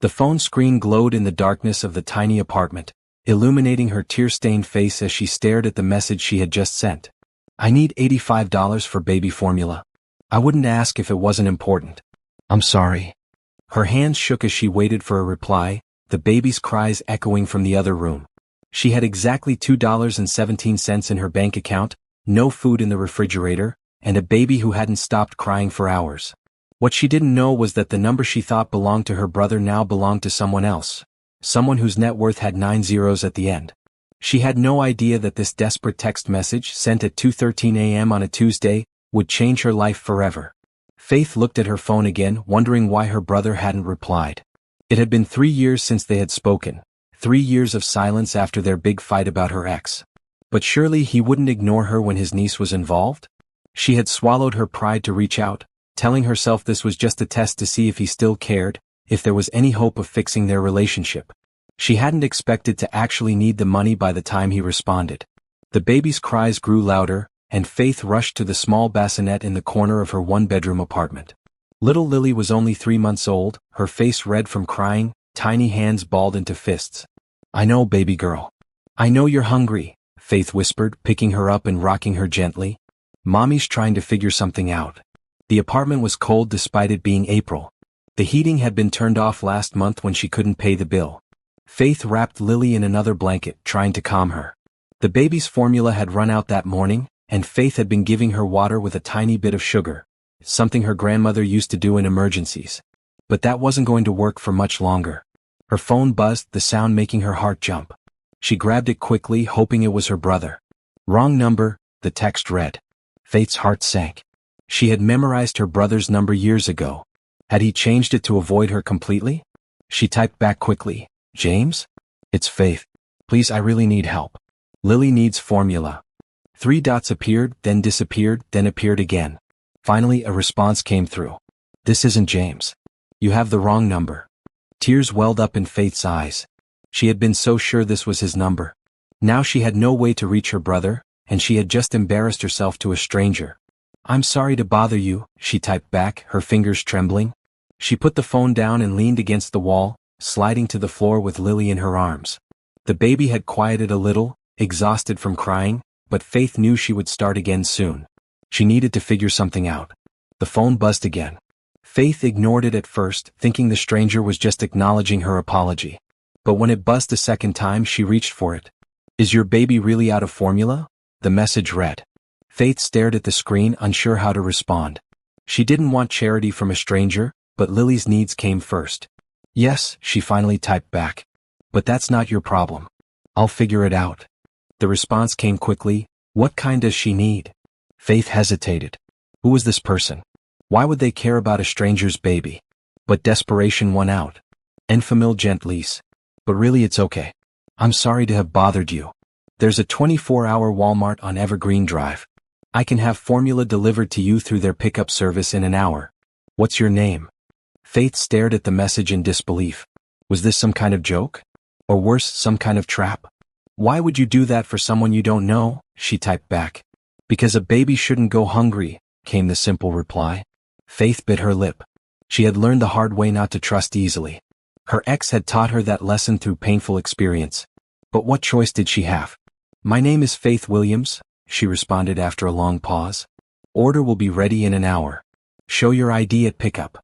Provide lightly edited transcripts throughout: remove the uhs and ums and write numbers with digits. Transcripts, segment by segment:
The phone screen glowed in the darkness of the tiny apartment, illuminating her tear-stained face as she stared at the message she had just sent. I need $85 for baby formula. I wouldn't ask if it wasn't important. I'm sorry. Her hands shook as she waited for a reply, the baby's cries echoing from the other room. She had exactly $2.17 in her bank account, no food in the refrigerator, and a baby who hadn't stopped crying for hours. What she didn't know was that the number she thought belonged to her brother now belonged to someone else, someone whose net worth had 9 zeros at the end. She had no idea that this desperate text message, sent at 2:13 a.m. on a Tuesday, would change her life forever. Faith looked at her phone again, wondering why her brother hadn't replied. It had been 3 years since they had spoken, 3 years of silence after their big fight about her ex. But surely he wouldn't ignore her when his niece was involved? She had swallowed her pride to reach out, telling herself this was just a test to see if he still cared, if there was any hope of fixing their relationship. She hadn't expected to actually need the money by the time he responded. The baby's cries grew louder, and Faith rushed to the small bassinet in the corner of her one-bedroom apartment. Little Lily was only 3 months old, her face red from crying, tiny hands balled into fists. I know, baby girl. I know you're hungry, Faith whispered, picking her up and rocking her gently. Mommy's trying to figure something out. The apartment was cold despite it being April. The heating had been turned off last month when she couldn't pay the bill. Faith wrapped Lily in another blanket, trying to calm her. The baby's formula had run out that morning, and Faith had been giving her water with a tiny bit of sugar, something her grandmother used to do in emergencies. But that wasn't going to work for much longer. Her phone buzzed, the sound making her heart jump. She grabbed it quickly, hoping it was her brother. Wrong number, the text read. Faith's heart sank. She had memorized her brother's number years ago. Had he changed it to avoid her completely? She typed back quickly, James? It's Faith. Please, I really need help. Lily needs formula. 3 dots appeared, then disappeared, then appeared again. Finally, a response came through. This isn't James. You have the wrong number. Tears welled up in Faith's eyes. She had been so sure this was his number. Now she had no way to reach her brother, and she had just embarrassed herself to a stranger. I'm sorry to bother you, she typed back, her fingers trembling. She put the phone down and leaned against the wall, sliding to the floor with Lily in her arms. The baby had quieted a little, exhausted from crying, but Faith knew she would start again soon. She needed to figure something out. The phone buzzed again. Faith ignored it at first, thinking the stranger was just acknowledging her apology. But when it buzzed a second time, she reached for it. Is your baby really out of formula? The message read. Faith stared at the screen, unsure how to respond. She didn't want charity from a stranger, but Lily's needs came first. Yes, she finally typed back. But that's not your problem. I'll figure it out. The response came quickly. What kind does she need? Faith hesitated. Who was this person? Why would they care about a stranger's baby? But desperation won out. Enfamil gentlis. But really, it's okay. I'm sorry to have bothered you. There's a 24-hour Walmart on Evergreen Drive. I can have formula delivered to you through their pickup service in an hour. What's your name? Faith stared at the message in disbelief. Was this some kind of joke? Or worse, some kind of trap? Why would you do that for someone you don't know? She typed back. Because a baby shouldn't go hungry, came the simple reply. Faith bit her lip. She had learned the hard way not to trust easily. Her ex had taught her that lesson through painful experience. But what choice did she have? My name is Faith Williams, she responded after a long pause. Order will be ready in an hour. Show your ID at pickup.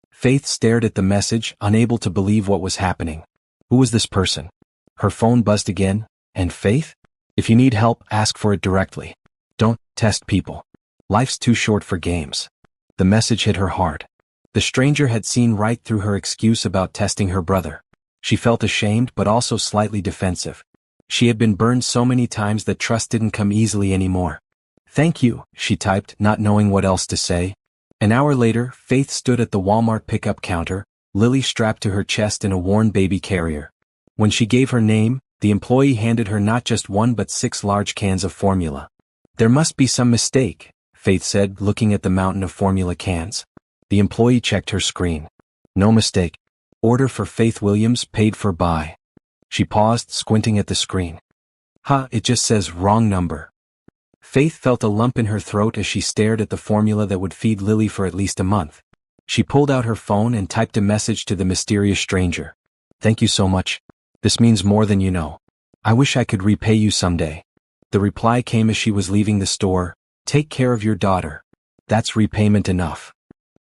Faith stared at the message, unable to believe what was happening. Who was this person? Her phone buzzed again. And Faith? If you need help, ask for it directly. Don't test people. Life's too short for games. The message hit her hard. The stranger had seen right through her excuse about testing her brother. She felt ashamed but also slightly defensive. She had been burned so many times that trust didn't come easily anymore. Thank you, she typed, not knowing what else to say. An hour later, Faith stood at the Walmart pickup counter, Lily strapped to her chest in a worn baby carrier. When she gave her name, the employee handed her not just 1 but 6 large cans of formula. There must be some mistake, Faith said, looking at the mountain of formula cans. The employee checked her screen. No mistake. Order for Faith Williams, paid for by. She paused, squinting at the screen. It just says wrong number. Faith felt a lump in her throat as she stared at the formula that would feed Lily for at least a month. She pulled out her phone and typed a message to the mysterious stranger. Thank you so much. This means more than you know. I wish I could repay you someday. The reply came as she was leaving the store. Take care of your daughter. That's repayment enough.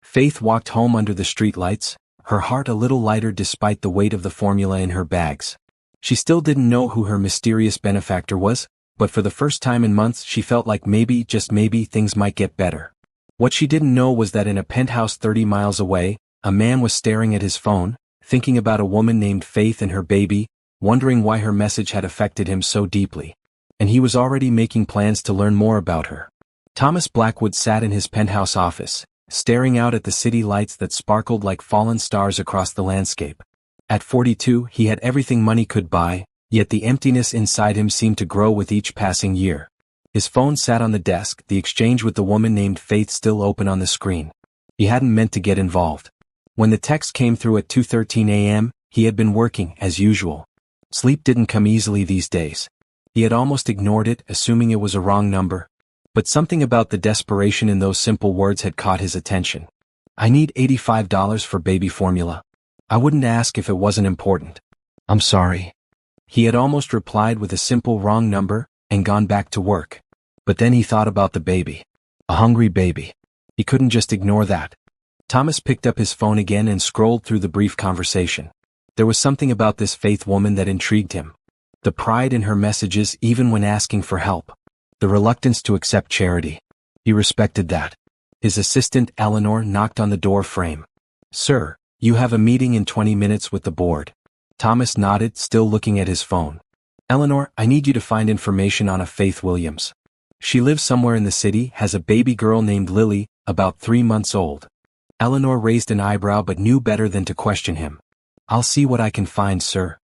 Faith walked home under the streetlights, her heart a little lighter despite the weight of the formula in her bags. She still didn't know who her mysterious benefactor was, but for the first time in months she felt like maybe, just maybe, things might get better. What she didn't know was that in a penthouse 30 miles away, a man was staring at his phone, thinking about a woman named Faith and her baby, wondering why her message had affected him so deeply. And he was already making plans to learn more about her. Thomas Blackwood sat in his penthouse office, staring out at the city lights that sparkled like fallen stars across the landscape. At 42, he had everything money could buy, yet the emptiness inside him seemed to grow with each passing year. His phone sat on the desk, the exchange with the woman named Faith still open on the screen. He hadn't meant to get involved. When the text came through at 2:13 a.m., he had been working, as usual. Sleep didn't come easily these days. He had almost ignored it, assuming it was a wrong number. But something about the desperation in those simple words had caught his attention. I need $85 for baby formula. I wouldn't ask if it wasn't important. I'm sorry. He had almost replied with a simple wrong number, and gone back to work. But then he thought about the baby. A hungry baby. He couldn't just ignore that. Thomas picked up his phone again and scrolled through the brief conversation. There was something about this Faith woman that intrigued him. The pride in her messages even when asking for help. The reluctance to accept charity. He respected that. His assistant, Eleanor, knocked on the door frame. Sir, you have a meeting in 20 minutes with the board. Thomas nodded, still looking at his phone. Eleanor, I need you to find information on a Faith Williams. She lives somewhere in the city, has a baby girl named Lily, about 3 months old. Eleanor raised an eyebrow but knew better than to question him. I'll see what I can find, sir.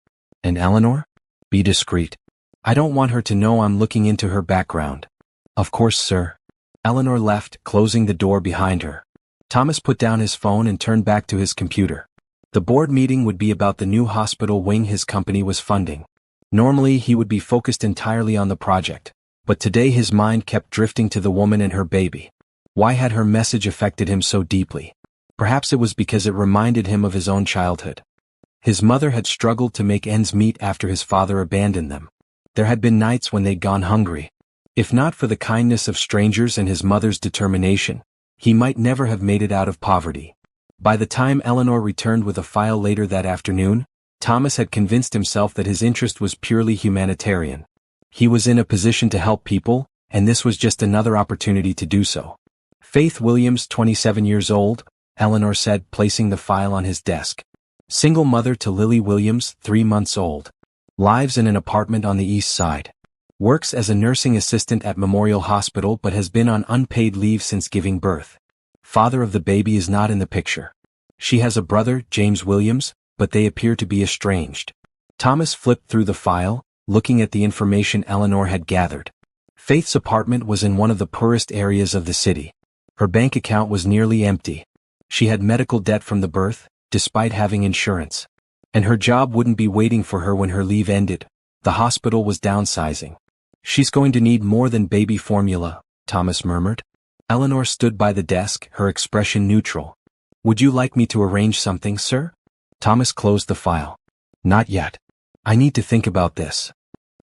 And Eleanor? Be discreet. I don't want her to know I'm looking into her background. Of course, sir. Eleanor left, closing the door behind her. Thomas put down his phone and turned back to his computer. The board meeting would be about the new hospital wing his company was funding. Normally he would be focused entirely on the project, but today his mind kept drifting to the woman and her baby. Why had her message affected him so deeply? Perhaps it was because it reminded him of his own childhood. His mother had struggled to make ends meet after his father abandoned them. There had been nights when they'd gone hungry. If not for the kindness of strangers and his mother's determination, he might never have made it out of poverty. By the time Eleanor returned with a file later that afternoon, Thomas had convinced himself that his interest was purely humanitarian. He was in a position to help people, and this was just another opportunity to do so. Faith Williams, 27 years old, Eleanor said, placing the file on his desk. Single mother to Lily Williams, 3 months old. Lives in an apartment on the east side. Works as a nursing assistant at Memorial Hospital but has been on unpaid leave since giving birth. Father of the baby is not in the picture. She has a brother, James Williams, but they appear to be estranged. Thomas flipped through the file, looking at the information Eleanor had gathered. Faith's apartment was in one of the poorest areas of the city. Her bank account was nearly empty. She had medical debt from the birth, despite having insurance. And her job wouldn't be waiting for her when her leave ended. The hospital was downsizing. She's going to need more than baby formula, Thomas murmured. Eleanor stood by the desk, her expression neutral. Would you like me to arrange something, sir? Thomas closed the file. Not yet. I need to think about this.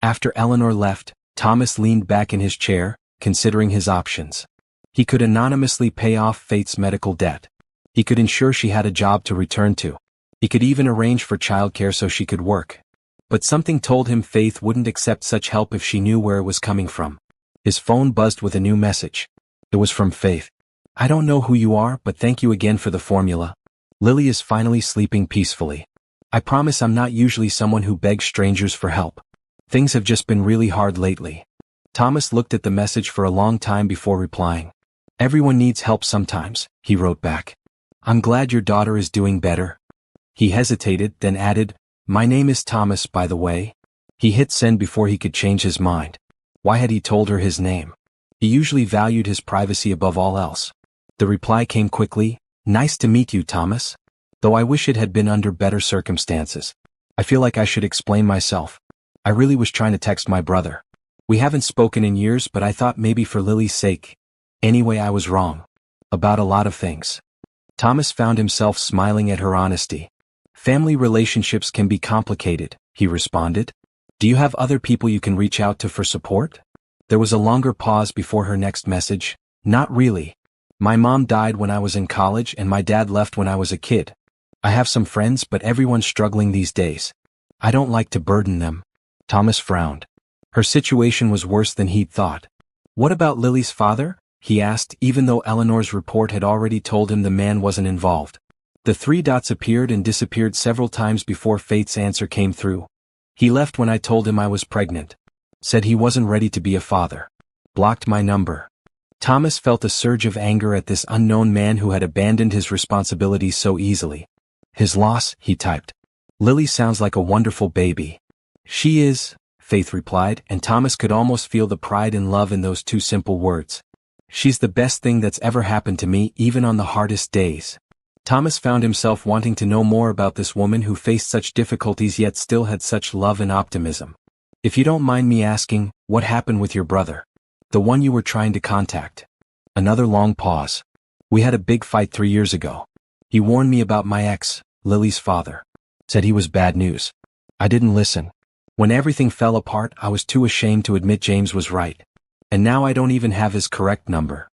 After Eleanor left, Thomas leaned back in his chair, considering his options. He could anonymously pay off Faith's medical debt. He could ensure she had a job to return to. He could even arrange for childcare so she could work. But something told him Faith wouldn't accept such help if she knew where it was coming from. His phone buzzed with a new message. It was from Faith. I don't know who you are, but thank you again for the formula. Lily is finally sleeping peacefully. I promise I'm not usually someone who begs strangers for help. Things have just been really hard lately. Thomas looked at the message for a long time before replying. Everyone needs help sometimes, he wrote back. I'm glad your daughter is doing better. He hesitated, then added, my name is Thomas, by the way. He hit send before he could change his mind. Why had he told her his name? He usually valued his privacy above all else. The reply came quickly. Nice to meet you, Thomas. Though I wish it had been under better circumstances. I feel like I should explain myself. I really was trying to text my brother. We haven't spoken in years, but I thought maybe for Lily's sake. Anyway, I was wrong. About a lot of things. Thomas found himself smiling at her honesty. Family relationships can be complicated, he responded. Do you have other people you can reach out to for support? There was a longer pause before her next message. Not really. My mom died when I was in college and my dad left when I was a kid. I have some friends, but everyone's struggling these days. I don't like to burden them. Thomas frowned. Her situation was worse than he'd thought. What about Lily's father? He asked, even though Eleanor's report had already told him the man wasn't involved. The three dots appeared and disappeared several times before Faith's answer came through. He left when I told him I was pregnant. Said he wasn't ready to be a father. Blocked my number. Thomas felt a surge of anger at this unknown man who had abandoned his responsibilities so easily. His loss, he typed. Lily sounds like a wonderful baby. She is, Faith replied, and Thomas could almost feel the pride and love in those two simple words. She's the best thing that's ever happened to me, even on the hardest days. Thomas found himself wanting to know more about this woman who faced such difficulties yet still had such love and optimism. If you don't mind me asking, what happened with your brother? The one you were trying to contact. Another long pause. We had a big fight 3 years ago. He warned me about my ex, Lily's father. Said he was bad news. I didn't listen. When everything fell apart, I was too ashamed to admit James was right. And now I don't even have his correct number.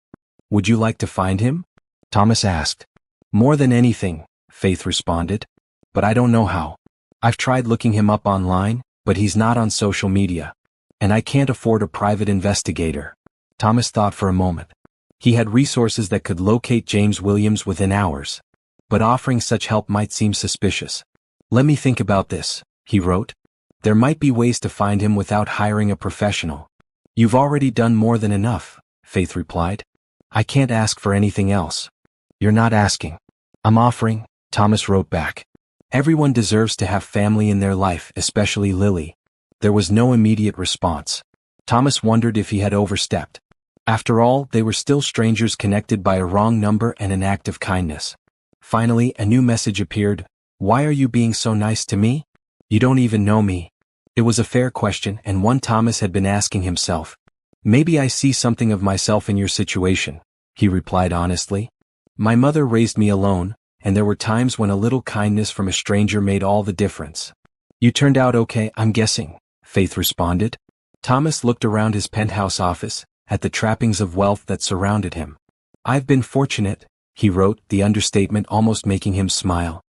Would you like to find him? Thomas asked. More than anything, Faith responded. But I don't know how. I've tried looking him up online, but he's not on social media. And I can't afford a private investigator. Thomas thought for a moment. He had resources that could locate James Williams within hours. But offering such help might seem suspicious. Let me think about this, he wrote. There might be ways to find him without hiring a professional. You've already done more than enough, Faith replied. I can't ask for anything else. You're not asking. I'm offering, Thomas wrote back. Everyone deserves to have family in their life, especially Lily. There was no immediate response. Thomas wondered if he had overstepped. After all, they were still strangers connected by a wrong number and an act of kindness. Finally, a new message appeared. Why are you being so nice to me? You don't even know me. It was a fair question and one Thomas had been asking himself. Maybe I see something of myself in your situation, he replied honestly. My mother raised me alone, and there were times when a little kindness from a stranger made all the difference. You turned out okay, I'm guessing, Faith responded. Thomas looked around his penthouse office, at the trappings of wealth that surrounded him. I've been fortunate, he wrote, the understatement almost making him smile.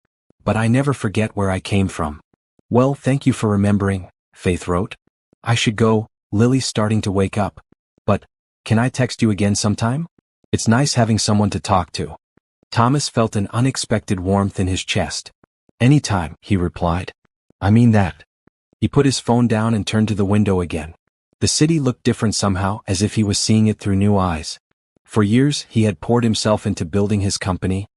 But I never forget where I came from. Well, thank you for remembering, Faith wrote. I should go, Lily's starting to wake up. But, can I text you again sometime? It's nice having someone to talk to. Thomas felt an unexpected warmth in his chest. Anytime, he replied. I mean that. He put his phone down and turned to the window again. The city looked different somehow, as if he was seeing it through new eyes. For years, he had poured himself into building his company,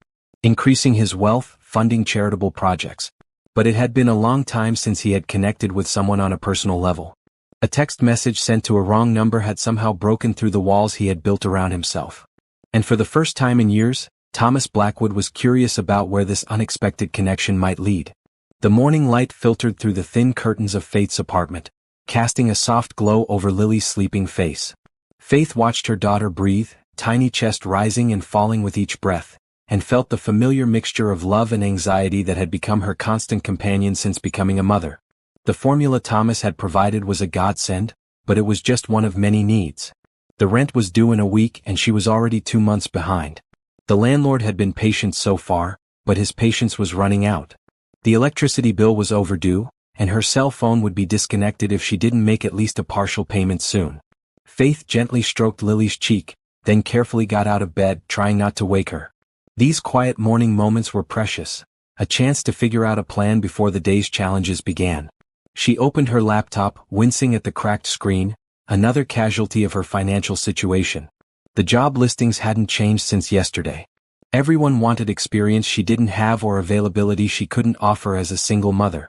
increasing his wealth, funding charitable projects. But it had been a long time since he had connected with someone on a personal level. A text message sent to a wrong number had somehow broken through the walls he had built around himself. And for the first time in years, Thomas Blackwood was curious about where this unexpected connection might lead. The morning light filtered through the thin curtains of Faith's apartment, casting a soft glow over Lily's sleeping face. Faith watched her daughter breathe, tiny chest rising and falling with each breath, and felt the familiar mixture of love and anxiety that had become her constant companion since becoming a mother. The formula Thomas had provided was a godsend, but it was just one of many needs. The rent was due in a week and she was already 2 months behind. The landlord had been patient so far, but his patience was running out. The electricity bill was overdue, and her cell phone would be disconnected if she didn't make at least a partial payment soon. Faith gently stroked Lily's cheek, then carefully got out of bed, trying not to wake her. These quiet morning moments were precious, a chance to figure out a plan before the day's challenges began. She opened her laptop, wincing at the cracked screen, another casualty of her financial situation. The job listings hadn't changed since yesterday. Everyone wanted experience she didn't have or availability she couldn't offer as a single mother.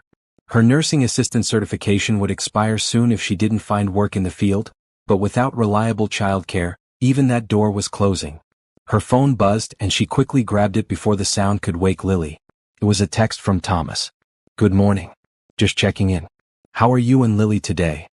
Her nursing assistant certification would expire soon if she didn't find work in the field, but without reliable childcare, even that door was closing. Her phone buzzed and she quickly grabbed it before the sound could wake Lily. It was a text from Thomas. Good morning. Just checking in. How are you and Lily today?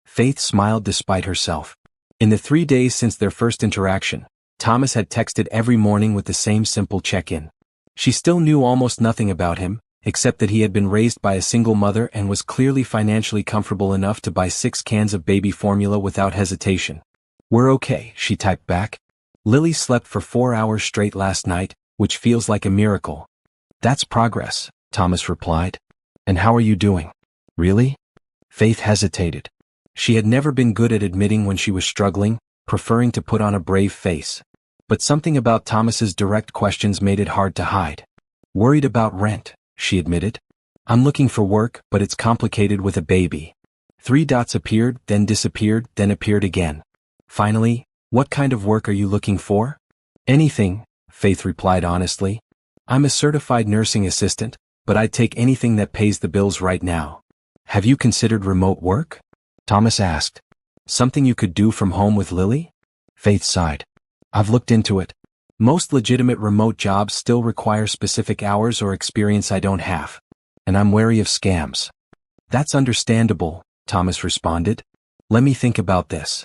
Faith smiled despite herself. In the 3 days since their first interaction, Thomas had texted every morning with the same simple check-in. She still knew almost nothing about him, except that he had been raised by a single mother and was clearly financially comfortable enough to buy 6 cans of baby formula without hesitation. "We're okay," she typed back. "Lily slept for 4 hours straight last night, which feels like a miracle." "That's progress," Thomas replied. "And how are you doing?" "Really?" Faith hesitated. She had never been good at admitting when she was struggling, preferring to put on a brave face. But something about Thomas's direct questions made it hard to hide. "Worried about rent," she admitted. "I'm looking for work, but it's complicated with a baby." 3 dots appeared, then disappeared, then appeared again. Finally, "What kind of work are you looking for?" "Anything," Faith replied honestly. "I'm a certified nursing assistant, but I'd take anything that pays the bills right now." "Have you considered remote work?" Thomas asked. "Something you could do from home with Lily?" Faith sighed. "I've looked into it. Most legitimate remote jobs still require specific hours or experience I don't have. And I'm wary of scams." "That's understandable," Thomas responded. "Let me think about this."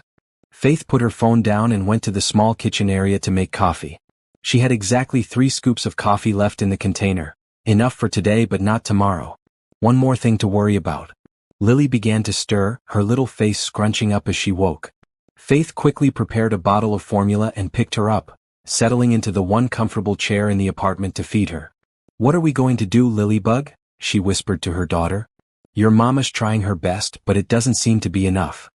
Faith put her phone down and went to the small kitchen area to make coffee. She had exactly 3 scoops of coffee left in the container, enough for today but not tomorrow. One more thing to worry about. Lily began to stir, her little face scrunching up as she woke. Faith quickly prepared a bottle of formula and picked her up, settling into the one comfortable chair in the apartment to feed her. "What are we going to do, Lilybug?" she whispered to her daughter. "Your mama's trying her best, but it doesn't seem to be enough."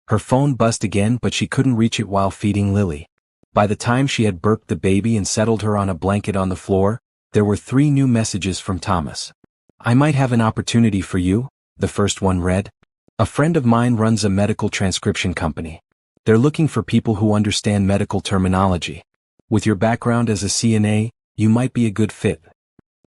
Her phone buzzed again, but she couldn't reach it while feeding Lily. By the time she had burped the baby and settled her on a blanket on the floor, there were 3 new messages from Thomas. "I might have an opportunity for you," the first one read. "A friend of mine runs a medical transcription company. They're looking for people who understand medical terminology. With your background as a CNA, you might be a good fit."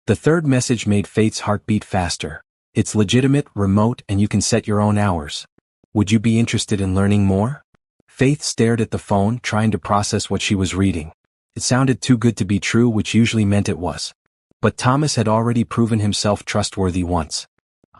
The third message made Faith's heart beat faster. "It's legitimate, remote, and you can set your own hours. Would you be interested in learning more?" Faith stared at the phone, trying to process what she was reading. It sounded too good to be true, which usually meant it was. But Thomas had already proven himself trustworthy once.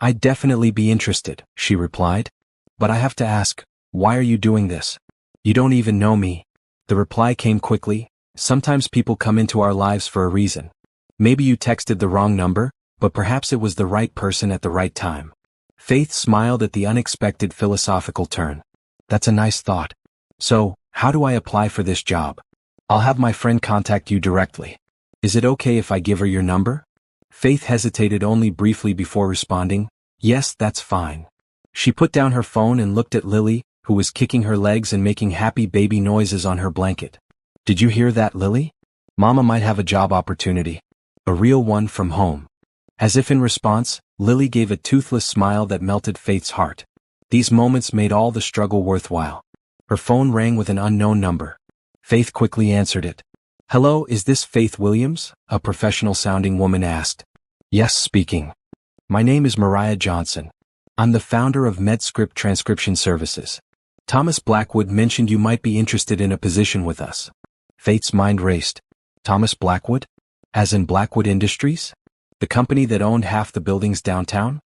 "I'd definitely be interested," she replied. "But I have to ask, why are you doing this? You don't even know me." The reply came quickly. "Sometimes people come into our lives for a reason. Maybe you texted the wrong number, but perhaps it was the right person at the right time." Faith smiled at the unexpected philosophical turn. "That's a nice thought. So, how do I apply for this job?" "I'll have my friend contact you directly. Is it okay if I give her your number?" Faith hesitated only briefly before responding, "Yes, that's fine." She put down her phone and looked at Lily, who was kicking her legs and making happy baby noises on her blanket. "Did you hear that, Lily? Mama might have a job opportunity. A real one from home." As if in response, Lily gave a toothless smile that melted Faith's heart. These moments made all the struggle worthwhile. Her phone rang with an unknown number. Faith quickly answered it. "Hello, is this Faith Williams?" a professional-sounding woman asked. "Yes, speaking. My name is Mariah Johnson. I'm the founder of MedScript Transcription Services. Thomas Blackwood mentioned you might be interested in a position with us." Faith's mind raced. Thomas Blackwood? As in Blackwood Industries? The company that owned half the buildings downtown?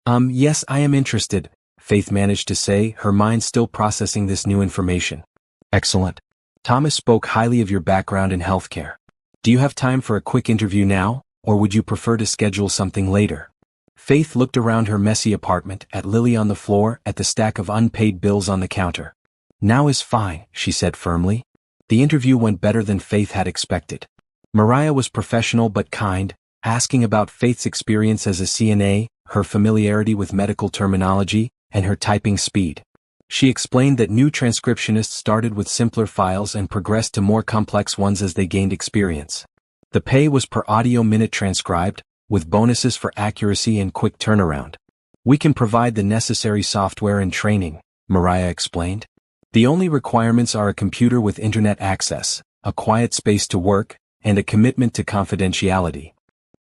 Yes, I am interested," Faith managed to say, her mind still processing this new information. "Excellent. Thomas spoke highly of your background in healthcare. Do you have time for a quick interview now, or would you prefer to schedule something later?" Faith looked around her messy apartment, at Lily on the floor, at the stack of unpaid bills on the counter. "Now is fine," she said firmly. The interview went better than Faith had expected. Mariah was professional but kind, asking about Faith's experience as a CNA, her familiarity with medical terminology, and her typing speed. She explained that new transcriptionists started with simpler files and progressed to more complex ones as they gained experience. The pay was per audio minute transcribed, with bonuses for accuracy and quick turnaround. "We can provide the necessary software and training," Mariah explained. "The only requirements are a computer with internet access, a quiet space to work, and a commitment to confidentiality."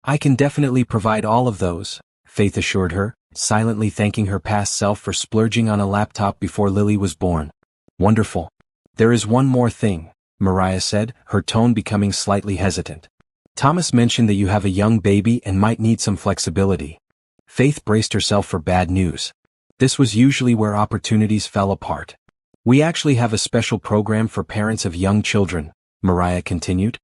"I can definitely provide all of those," Faith assured her, silently thanking her past self for splurging on a laptop before Lily was born. "Wonderful. There is one more thing," Mariah said, her tone becoming slightly hesitant. "Thomas mentioned that you have a young baby and might need some flexibility." Faith braced herself for bad news. This was usually where opportunities fell apart. "We actually have a special program for parents of young children," Mariah continued.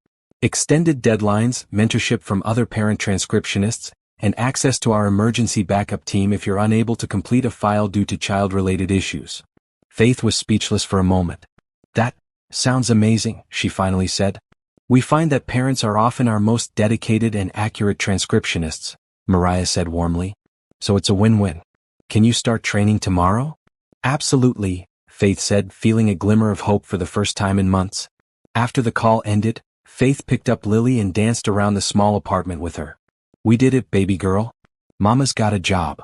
extended deadlines, mentorship from other parent transcriptionists, and access to our emergency backup team if you're unable to complete a file due to child-related issues. Faith was speechless for a moment. That sounds amazing, she finally said. We find that parents are often our most dedicated and accurate transcriptionists, Mariah said warmly. So it's a win-win. Can you start training tomorrow? Absolutely, Faith said, feeling a glimmer of hope for the first time in months. After the call ended, Faith picked up Lily and danced around the small apartment with her. We did it, baby girl. Mama's got a job.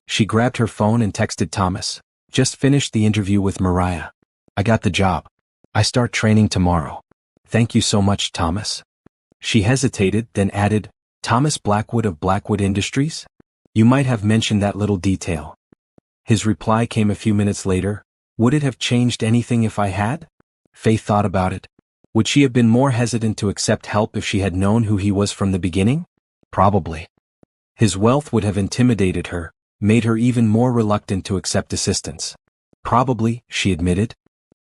She grabbed her phone and texted Thomas. Just finished the interview with Mariah. I got the job. I start training tomorrow. Thank you so much, Thomas. She hesitated, then added, Thomas Blackwood of Blackwood Industries? You might have mentioned that little detail. His reply came a few minutes later. Would it have changed anything if I had? Faith thought about it. Would she have been more hesitant to accept help if she had known who he was from the beginning? Probably. His wealth would have intimidated her, made her even more reluctant to accept assistance. Probably, she admitted.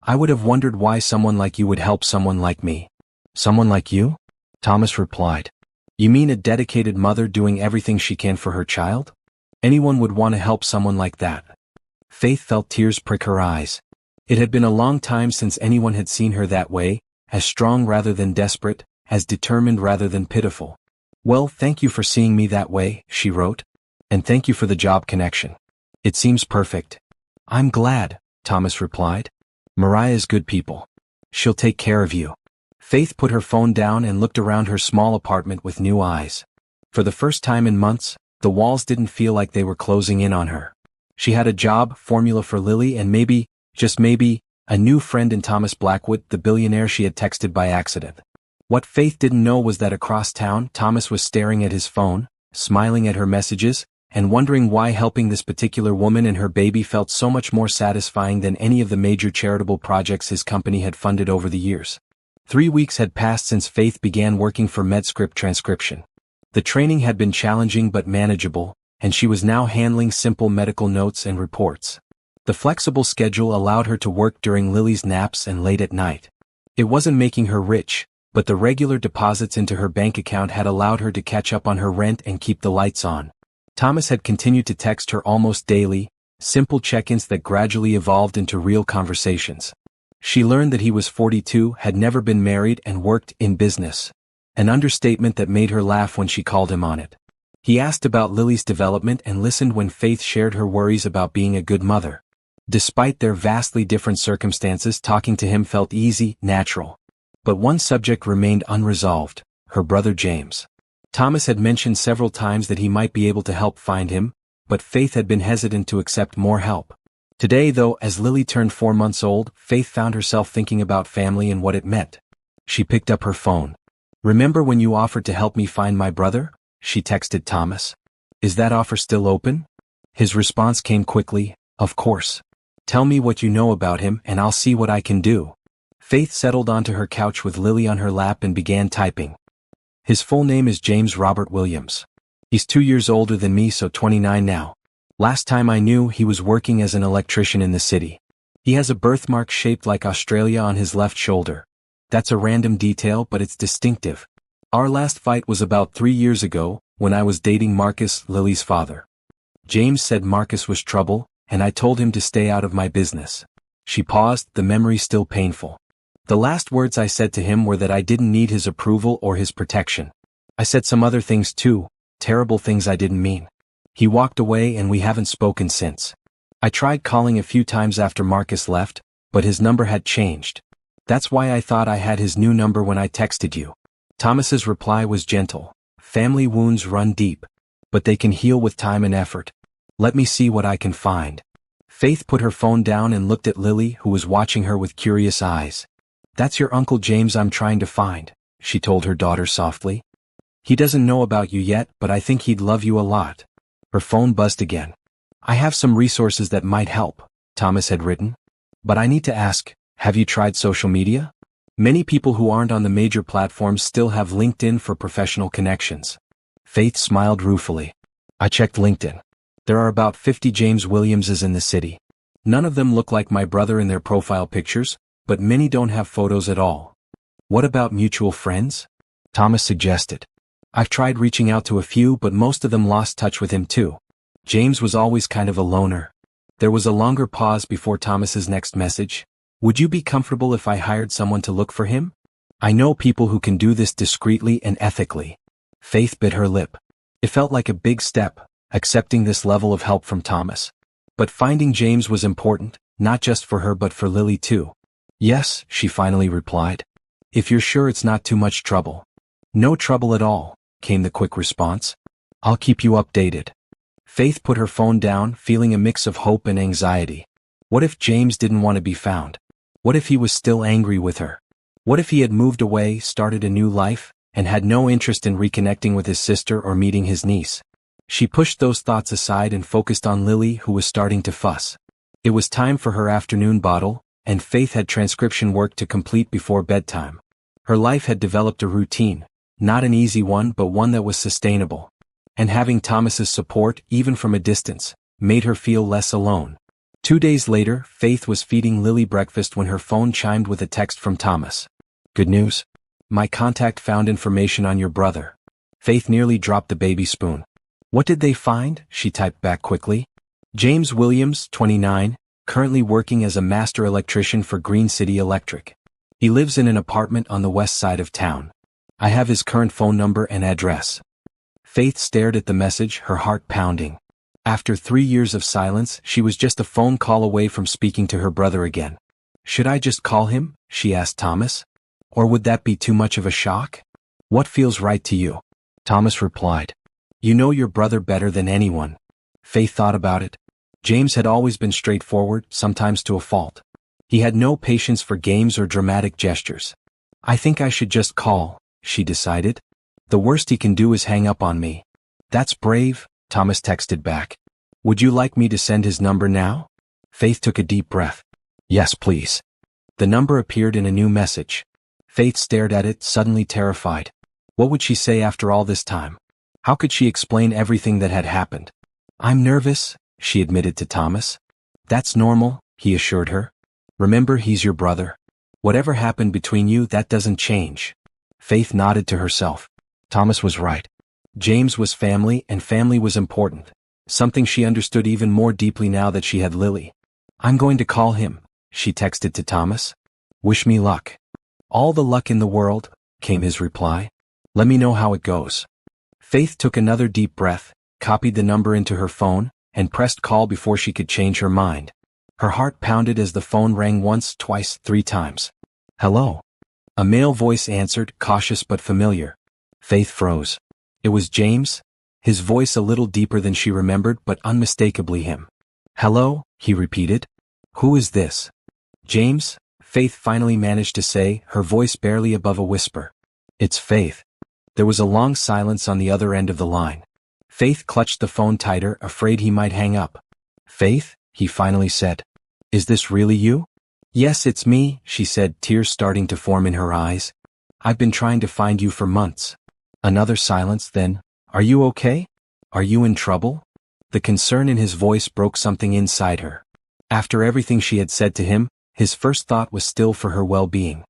I would have wondered why someone like you would help someone like me. Someone like you? Thomas replied. You mean a dedicated mother doing everything she can for her child? Anyone would want to help someone like that. Faith felt tears prick her eyes. It had been a long time since anyone had seen her that way, as strong rather than desperate, as determined rather than pitiful. Well, thank you for seeing me that way, she wrote. And thank you for the job connection. It seems perfect. I'm glad, Thomas replied. Mariah's good people. She'll take care of you. Faith put her phone down and looked around her small apartment with new eyes. For the first time in months, the walls didn't feel like they were closing in on her. She had a job, formula for Lily, and maybe, just maybe, a new friend in Thomas Blackwood, the billionaire she had texted by accident. What Faith didn't know was that across town, Thomas was staring at his phone, smiling at her messages, and wondering why helping this particular woman and her baby felt so much more satisfying than any of the major charitable projects his company had funded over the years. 3 weeks had passed since Faith began working for Medscript Transcription. The training had been challenging but manageable, and she was now handling simple medical notes and reports. The flexible schedule allowed her to work during Lily's naps and late at night. It wasn't making her rich, but the regular deposits into her bank account had allowed her to catch up on her rent and keep the lights on. Thomas had continued to text her almost daily, simple check-ins that gradually evolved into real conversations. She learned that he was 42, had never been married, and worked in business. An understatement that made her laugh when she called him on it. He asked about Lily's development and listened when Faith shared her worries about being a good mother. Despite their vastly different circumstances, talking to him felt easy, natural. But one subject remained unresolved: her brother James. Thomas had mentioned several times that he might be able to help find him, but Faith had been hesitant to accept more help. Today, though, as Lily turned 4 months old, Faith found herself thinking about family and what it meant. She picked up her phone. Remember when you offered to help me find my brother? She texted Thomas. Is that offer still open? His response came quickly, of course. Tell me what you know about him and I'll see what I can do. Faith settled onto her couch with Lily on her lap and began typing. His full name is James Robert Williams. He's 2 years older than me, so 29 now. Last time I knew, he was working as an electrician in the city. He has a birthmark shaped like Australia on his left shoulder. That's a random detail, but it's distinctive. Our last fight was about 3 years ago, when I was dating Marcus, Lily's father. James said Marcus was trouble, and I told him to stay out of my business. She paused, the memory still painful. The last words I said to him were that I didn't need his approval or his protection. I said some other things too, terrible things I didn't mean. He walked away and we haven't spoken since. I tried calling a few times after Marcus left, but his number had changed. That's why I thought I had his new number when I texted you. Thomas's reply was gentle. Family wounds run deep, but they can heal with time and effort. Let me see what I can find. Faith put her phone down and looked at Lily, who was watching her with curious eyes. That's your Uncle James I'm trying to find, she told her daughter softly. He doesn't know about you yet, but I think he'd love you a lot. Her phone buzzed again. I have some resources that might help, Thomas had written. But I need to ask, have you tried social media? Many people who aren't on the major platforms still have LinkedIn for professional connections. Faith smiled ruefully. I checked LinkedIn. There are about 50 James Williamses in the city. None of them look like my brother in their profile pictures, but many don't have photos at all. What about mutual friends? Thomas suggested. I've tried reaching out to a few, but most of them lost touch with him too. James was always kind of a loner. There was a longer pause before Thomas's next message. Would you be comfortable if I hired someone to look for him? I know people who can do this discreetly and ethically. Faith bit her lip. It felt like a big step, accepting this level of help from Thomas. But finding James was important, not just for her but for Lily too. Yes, she finally replied. If you're sure it's not too much trouble. No trouble at all, came the quick response. I'll keep you updated. Faith put her phone down, feeling a mix of hope and anxiety. What if James didn't want to be found? What if he was still angry with her? What if he had moved away, started a new life, and had no interest in reconnecting with his sister or meeting his niece? She pushed those thoughts aside and focused on Lily, who was starting to fuss. It was time for her afternoon bottle, and Faith had transcription work to complete before bedtime. Her life had developed a routine, not an easy one but one that was sustainable. And having Thomas's support, even from a distance, made her feel less alone. 2 days later, Faith was feeding Lily breakfast when her phone chimed with a text from Thomas. Good news. My contact found information on your brother. Faith nearly dropped the baby spoon. What did they find? She typed back quickly. James Williams, 29, currently working as a master electrician for Green City Electric. He lives in an apartment on the west side of town. I have his current phone number and address. Faith stared at the message, her heart pounding. After 3 years of silence, she was just a phone call away from speaking to her brother again. Should I just call him? She asked Thomas. Or would that be too much of a shock? What feels right to you? Thomas replied. You know your brother better than anyone. Faith thought about it. James had always been straightforward, sometimes to a fault. He had no patience for games or dramatic gestures. I think I should just call, she decided. The worst he can do is hang up on me. That's brave, Thomas texted back. Would you like me to send his number now? Faith took a deep breath. Yes, please. The number appeared in a new message. Faith stared at it, suddenly terrified. What would she say after all this time? How could she explain everything that had happened? I'm nervous, she admitted to Thomas. That's normal, he assured her. Remember, he's your brother. Whatever happened between you, that doesn't change. Faith nodded to herself. Thomas was right. James was family, and family was important. Something she understood even more deeply now that she had Lily. I'm going to call him, she texted to Thomas. Wish me luck. All the luck in the world, came his reply. Let me know how it goes. Faith took another deep breath, copied the number into her phone, and pressed call before she could change her mind. Her heart pounded as the phone rang once, twice, 3 times. Hello. A male voice answered, cautious but familiar. Faith froze. It was James, his voice a little deeper than she remembered but unmistakably him. Hello, he repeated. Who is this? James, Faith finally managed to say, her voice barely above a whisper. It's Faith. There was a long silence on the other end of the line. Faith clutched the phone tighter, afraid he might hang up. Faith, he finally said. Is this really you? Yes, it's me, she said, tears starting to form in her eyes. I've been trying to find you for months. Another silence, then, are you okay? Are you in trouble? The concern in his voice broke something inside her. After everything she had said to him, his first thought was still for her well-being.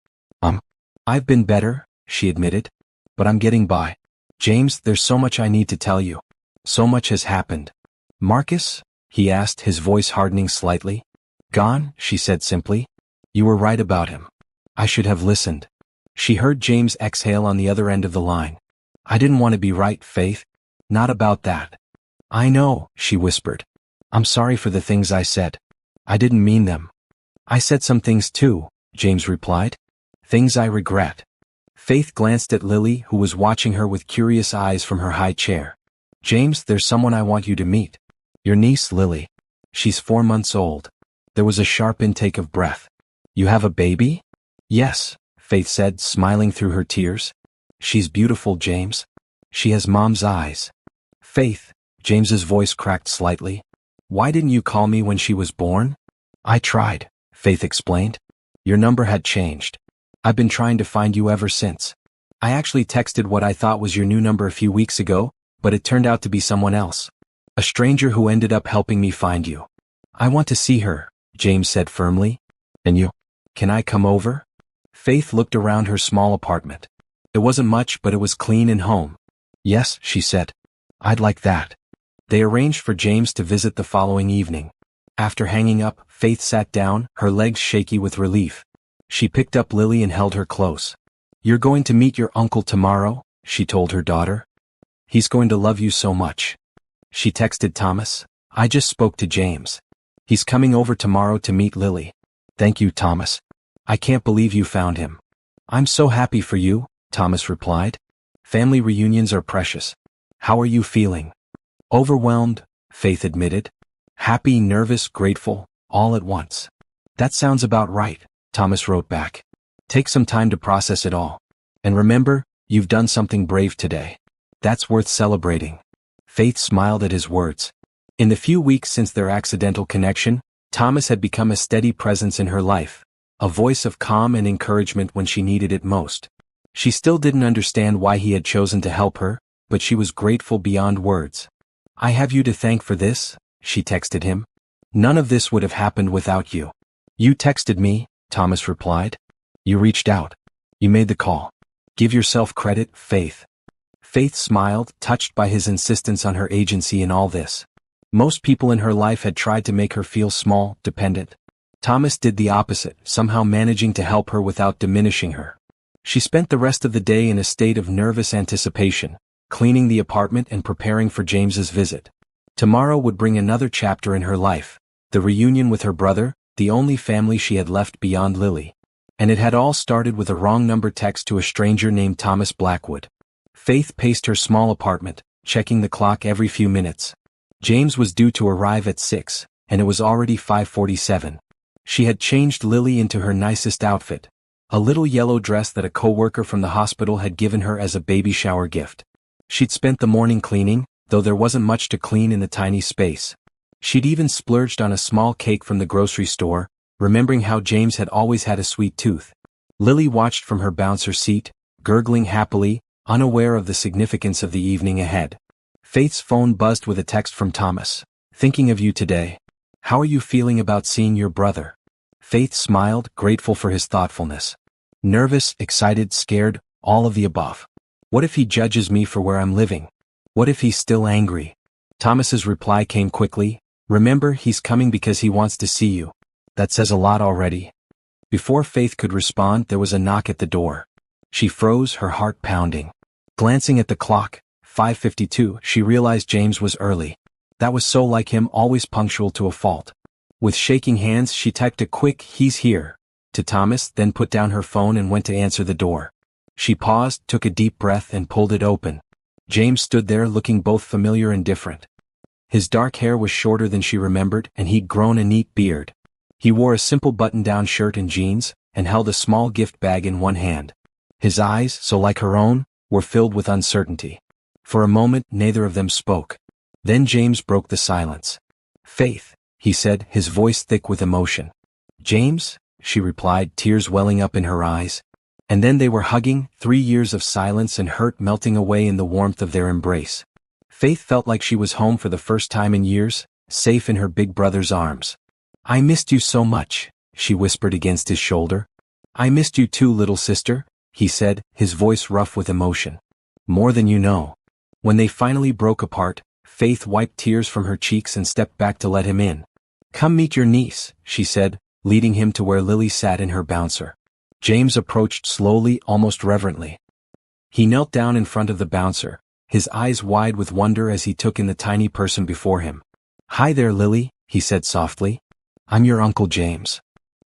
I've been better, she admitted. But I'm getting by. James, there's so much I need to tell you. So much has happened. Marcus? He asked, his voice hardening slightly. Gone, she said simply. You were right about him. I should have listened. She heard James exhale on the other end of the line. I didn't want to be right, Faith. Not about that. I know, she whispered. I'm sorry for the things I said. I didn't mean them. I said some things too, James replied. Things I regret. Faith glanced at Lily, who was watching her with curious eyes from her high chair. James, there's someone I want you to meet. Your niece, Lily. She's 4 months old. There was a sharp intake of breath. You have a baby? Yes, Faith said, smiling through her tears. She's beautiful, James. She has Mom's eyes. Faith, James's voice cracked slightly. Why didn't you call me when she was born? I tried, Faith explained. Your number had changed. I've been trying to find you ever since. I actually texted what I thought was your new number a few weeks ago, but it turned out to be someone else. A stranger who ended up helping me find you. I want to see her, James said firmly. And you? Can I come over? Faith looked around her small apartment. It wasn't much, but it was clean and home. Yes, she said. I'd like that. They arranged for James to visit the following evening. After hanging up, Faith sat down, her legs shaky with relief. She picked up Lily and held her close. You're going to meet your uncle tomorrow, she told her daughter. He's going to love you so much. She texted Thomas. I just spoke to James. He's coming over tomorrow to meet Lily. Thank you, Thomas. I can't believe you found him. I'm so happy for you, Thomas replied. Family reunions are precious. How are you feeling? Overwhelmed, Faith admitted. Happy, nervous, grateful, all at once. That sounds about right, Thomas wrote back. Take some time to process it all. And remember, you've done something brave today. That's worth celebrating. Faith smiled at his words. In the few weeks since their accidental connection, Thomas had become a steady presence in her life, a voice of calm and encouragement when she needed it most. She still didn't understand why he had chosen to help her, but she was grateful beyond words. I have you to thank for this, she texted him. None of this would have happened without you. You texted me, Thomas replied. You reached out. You made the call. Give yourself credit, Faith. Faith smiled, touched by his insistence on her agency in all this. Most people in her life had tried to make her feel small, dependent. Thomas did the opposite, somehow managing to help her without diminishing her. She spent the rest of the day in a state of nervous anticipation, cleaning the apartment and preparing for James's visit. Tomorrow would bring another chapter in her life, the reunion with her brother, the only family she had left beyond Lily. And it had all started with a wrong number text to a stranger named Thomas Blackwood. Faith paced her small apartment, checking the clock every few minutes. James was due to arrive at 6, and it was already 5:47. She had changed Lily into her nicest outfit, a little yellow dress that a co-worker from the hospital had given her as a baby shower gift. She'd spent the morning cleaning, though there wasn't much to clean in the tiny space. She'd even splurged on a small cake from the grocery store, remembering how James had always had a sweet tooth. Lily watched from her bouncer seat, gurgling happily, unaware of the significance of the evening ahead. Faith's phone buzzed with a text from Thomas. Thinking of you today. How are you feeling about seeing your brother? Faith smiled, grateful for his thoughtfulness. Nervous, excited, scared, all of the above. What if he judges me for where I'm living? What if he's still angry? Thomas's reply came quickly. Remember, he's coming because he wants to see you. That says a lot already. Before Faith could respond, there was a knock at the door. She froze, her heart pounding. Glancing at the clock, 5:52, she realized James was early. That was so like him, always punctual to a fault. With shaking hands, she typed a quick, "He's here," to Thomas, then put down her phone and went to answer the door. She paused, took a deep breath and pulled it open. James stood there looking both familiar and different. His dark hair was shorter than she remembered, and he'd grown a neat beard. He wore a simple button-down shirt and jeans, and held a small gift bag in one hand. His eyes, so like her own, were filled with uncertainty. For a moment, neither of them spoke. Then James broke the silence. "Faith," he said, his voice thick with emotion. "James?" she replied, tears welling up in her eyes. And then they were hugging, 3 years of silence and hurt melting away in the warmth of their embrace. Faith felt like she was home for the first time in years, safe in her big brother's arms. "I missed you so much," she whispered against his shoulder. "I missed you too, little sister," he said, his voice rough with emotion. "More than you know." When they finally broke apart, Faith wiped tears from her cheeks and stepped back to let him in. "Come meet your niece," she said, leading him to where Lily sat in her bouncer. James approached slowly, almost reverently. He knelt down in front of the bouncer, his eyes wide with wonder as he took in the tiny person before him. "Hi there, Lily," he said softly. "I'm your Uncle James."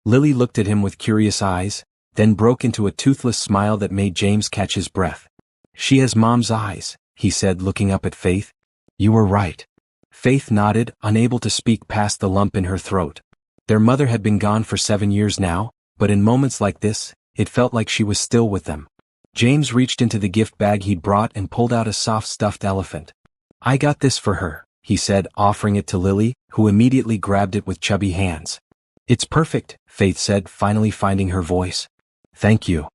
Lily looked at him with curious eyes, then broke into a toothless smile that made James catch his breath. "She has Mom's eyes," he said, looking up at Faith. "You were right." Faith nodded, unable to speak past the lump in her throat. Their mother had been gone for 7 years now, but in moments like this, it felt like she was still with them. James reached into the gift bag he'd brought and pulled out a soft stuffed elephant. "I got this for her," he said, offering it to Lily, who immediately grabbed it with chubby hands. "It's perfect," Faith said, finally finding her voice. "Thank you."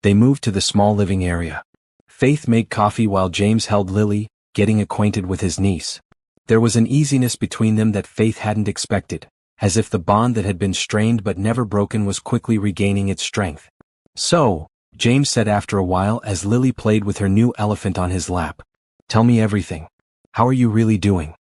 They moved to the small living area. Faith made coffee while James held Lily, getting acquainted with his niece. There was an easiness between them that Faith hadn't expected, as if the bond that had been strained but never broken was quickly regaining its strength. "So," James said after a while as Lily played with her new elephant on his lap. Tell me everything. How are you really doing?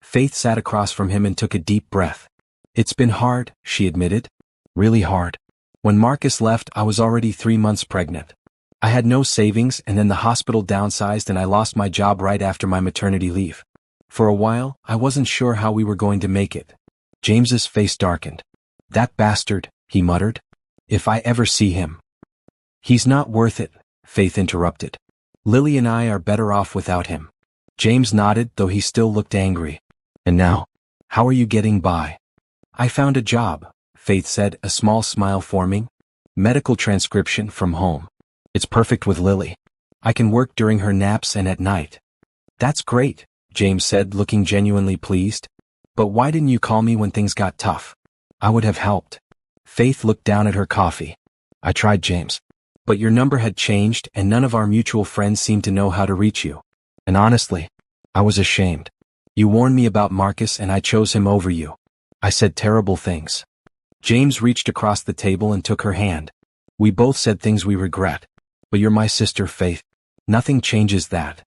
Faith sat across from him and took a deep breath. It's been hard, she admitted. Really hard. When Marcus left, I was already 3 months pregnant. I had no savings, and then the hospital downsized and I lost my job right after my maternity leave. For a while, I wasn't sure how we were going to make it. James's face darkened. That bastard, he muttered. If I ever see him. He's not worth it, Faith interrupted. Lily and I are better off without him. James nodded, though he still looked angry. And now? How are you getting by? I found a job, Faith said, a small smile forming. Medical transcription from home. It's perfect with Lily. I can work during her naps and at night. That's great, James said, looking genuinely pleased. But why didn't you call me when things got tough? I would have helped. Faith looked down at her coffee. I tried, James. But your number had changed and none of our mutual friends seemed to know how to reach you. And honestly, I was ashamed. You warned me about Marcus and I chose him over you. I said terrible things. James reached across the table and took her hand. We both said things we regret. But you're my sister, Faith. Nothing changes that.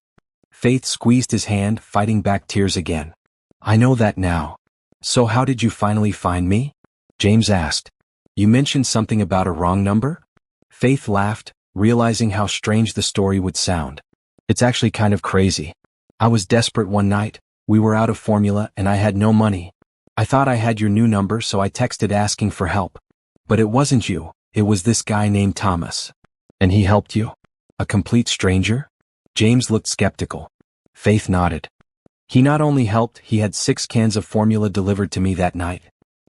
Faith squeezed his hand, fighting back tears again. I know that now. So how did you finally find me? James asked. You mentioned something about a wrong number? Faith laughed, realizing how strange the story would sound. It's actually kind of crazy. I was desperate one night, we were out of formula and I had no money. I thought I had your new number so I texted asking for help. But it wasn't you, it was this guy named Thomas. And he helped you? A complete stranger? James looked skeptical. Faith nodded. He not only helped, he had 6 cans of formula delivered to me that night.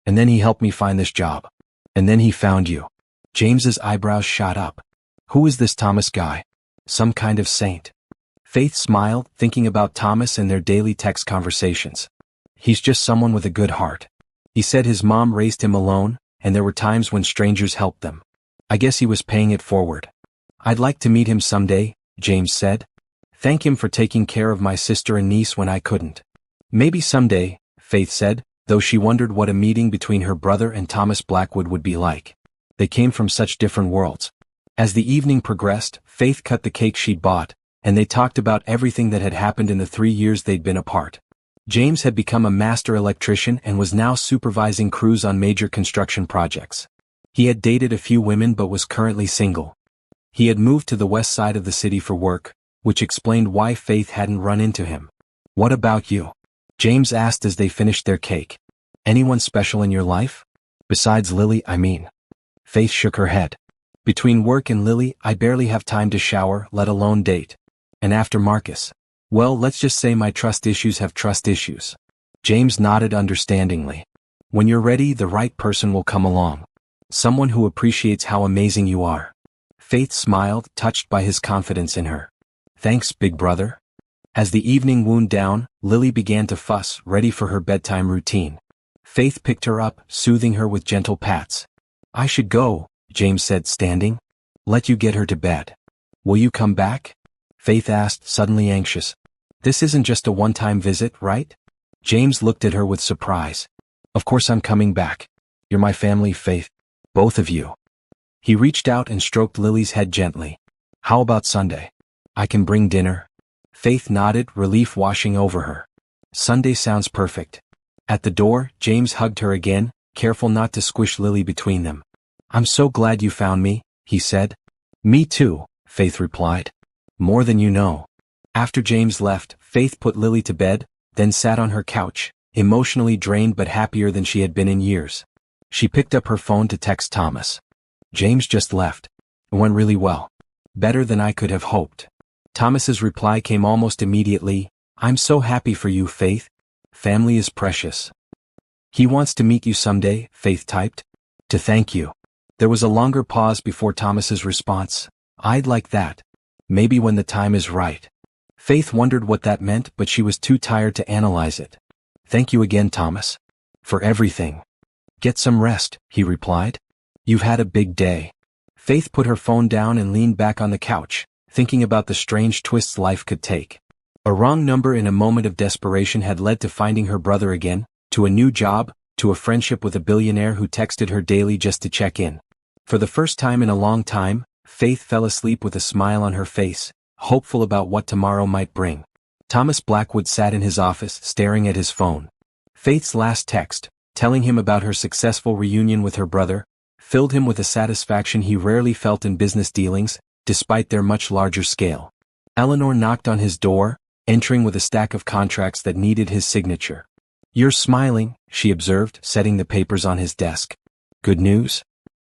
And then he helped me find this job. And then he found you. James's eyebrows shot up. Who is this Thomas guy? Some kind of saint. Faith smiled, thinking about Thomas and their daily text conversations. He's just someone with a good heart. He said his mom raised him alone, and there were times when strangers helped them. I guess he was paying it forward. I'd like to meet him someday, James said. Thank him for taking care of my sister and niece when I couldn't. Maybe someday, Faith said, though she wondered what a meeting between her brother and Thomas Blackwood would be like. They came from such different worlds. As the evening progressed, Faith cut the cake she'd bought, and they talked about everything that had happened in the 3 years they'd been apart. James had become a master electrician and was now supervising crews on major construction projects. He had dated a few women but was currently single. He had moved to the west side of the city for work, which explained why Faith hadn't run into him. What about you? James asked as they finished their cake. Anyone special in your life? Besides Lily, I mean. Faith shook her head. Between work and Lily, I barely have time to shower, let alone date. And after Marcus. Well, let's just say my trust issues have trust issues. James nodded understandingly. When you're ready, the right person will come along. Someone who appreciates how amazing you are. Faith smiled, touched by his confidence in her. Thanks, big brother. As the evening wound down, Lily began to fuss, ready for her bedtime routine. Faith picked her up, soothing her with gentle pats. I should go, James said, standing. Let you get her to bed. Will you come back? Faith asked, suddenly anxious. This isn't just a one-time visit, right? James looked at her with surprise. Of course I'm coming back. You're my family, Faith. Both of you. He reached out and stroked Lily's head gently. How about Sunday? I can bring dinner. Faith nodded, relief washing over her. Sunday sounds perfect. At the door, James hugged her again, careful not to squish Lily between them. I'm so glad you found me, he said. Me too, Faith replied. More than you know. After James left, Faith put Lily to bed, then sat on her couch, emotionally drained but happier than she had been in years. She picked up her phone to text Thomas. James just left. It went really well. Better than I could have hoped. Thomas's reply came almost immediately. I'm so happy for you, Faith. Family is precious. He wants to meet you someday, Faith typed. To thank you. There was a longer pause before Thomas's response. I'd like that. Maybe when the time is right. Faith wondered what that meant, but she was too tired to analyze it. Thank you again, Thomas. For everything. Get some rest, he replied. You've had a big day. Faith put her phone down and leaned back on the couch, thinking about the strange twists life could take. A wrong number in a moment of desperation had led to finding her brother again, to a new job, to a friendship with a billionaire who texted her daily just to check in. For the first time in a long time, Faith fell asleep with a smile on her face, hopeful about what tomorrow might bring. Thomas Blackwood sat in his office staring at his phone. Faith's last text, telling him about her successful reunion with her brother, filled him with a satisfaction he rarely felt in business dealings, despite their much larger scale. Eleanor knocked on his door, entering with a stack of contracts that needed his signature. "You're smiling," she observed, setting the papers on his desk. "Good news?"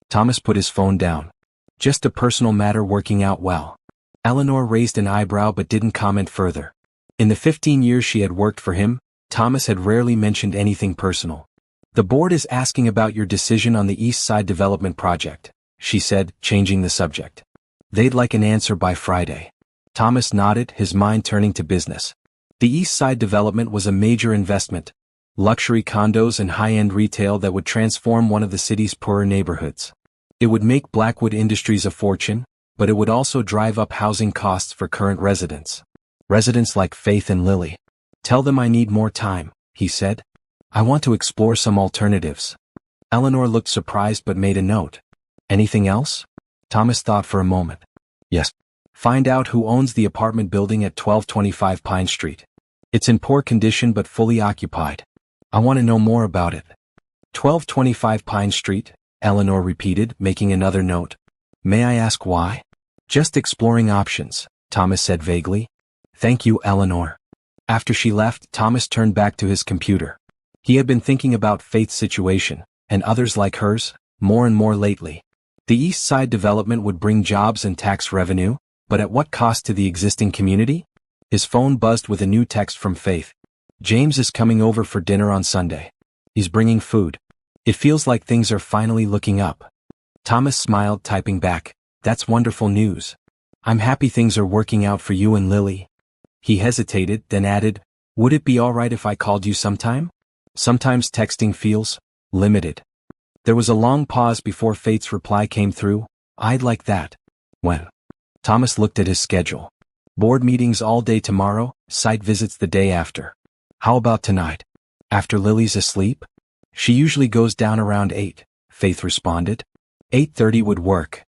Thomas put his phone down. "Just a personal matter working out well." Eleanor raised an eyebrow but didn't comment further. In the 15 years she had worked for him, Thomas had rarely mentioned anything personal. "The board is asking about your decision on the East Side Development project," she said, changing the subject. "They'd like an answer by Friday." Thomas nodded, his mind turning to business. The East Side development was a major investment, luxury condos and high-end retail that would transform one of the city's poorer neighborhoods. It would make Blackwood Industries a fortune, but it would also drive up housing costs for current residents. Residents like Faith and Lily. "Tell them I need more time," he said. "I want to explore some alternatives." Eleanor looked surprised but made a note. "Anything else?" Thomas thought for a moment. "Yes. Find out who owns the apartment building at 1225 Pine Street. It's in poor condition but fully occupied. I want to know more about it." 1225 Pine Street, Eleanor repeated, making another note. "May I ask why?" "Just exploring options," Thomas said vaguely. "Thank you, Eleanor." After she left, Thomas turned back to his computer. He had been thinking about Faith's situation, and others like hers, more and more lately. The East Side development would bring jobs and tax revenue, but at what cost to the existing community? His phone buzzed with a new text from Faith. "James is coming over for dinner on Sunday. He's bringing food. It feels like things are finally looking up." Thomas smiled, typing back, "That's wonderful news. I'm happy things are working out for you and Lily." He hesitated, then added, "Would it be all right if I called you sometime? Sometimes texting feels limited." There was a long pause before Faith's reply came through. "I'd like that." "When?" Thomas looked at his schedule. "Board meetings all day tomorrow, site visits the day after." "How about tonight? After Lily's asleep?" "She usually goes down around 8, Faith responded. 8:30 would work."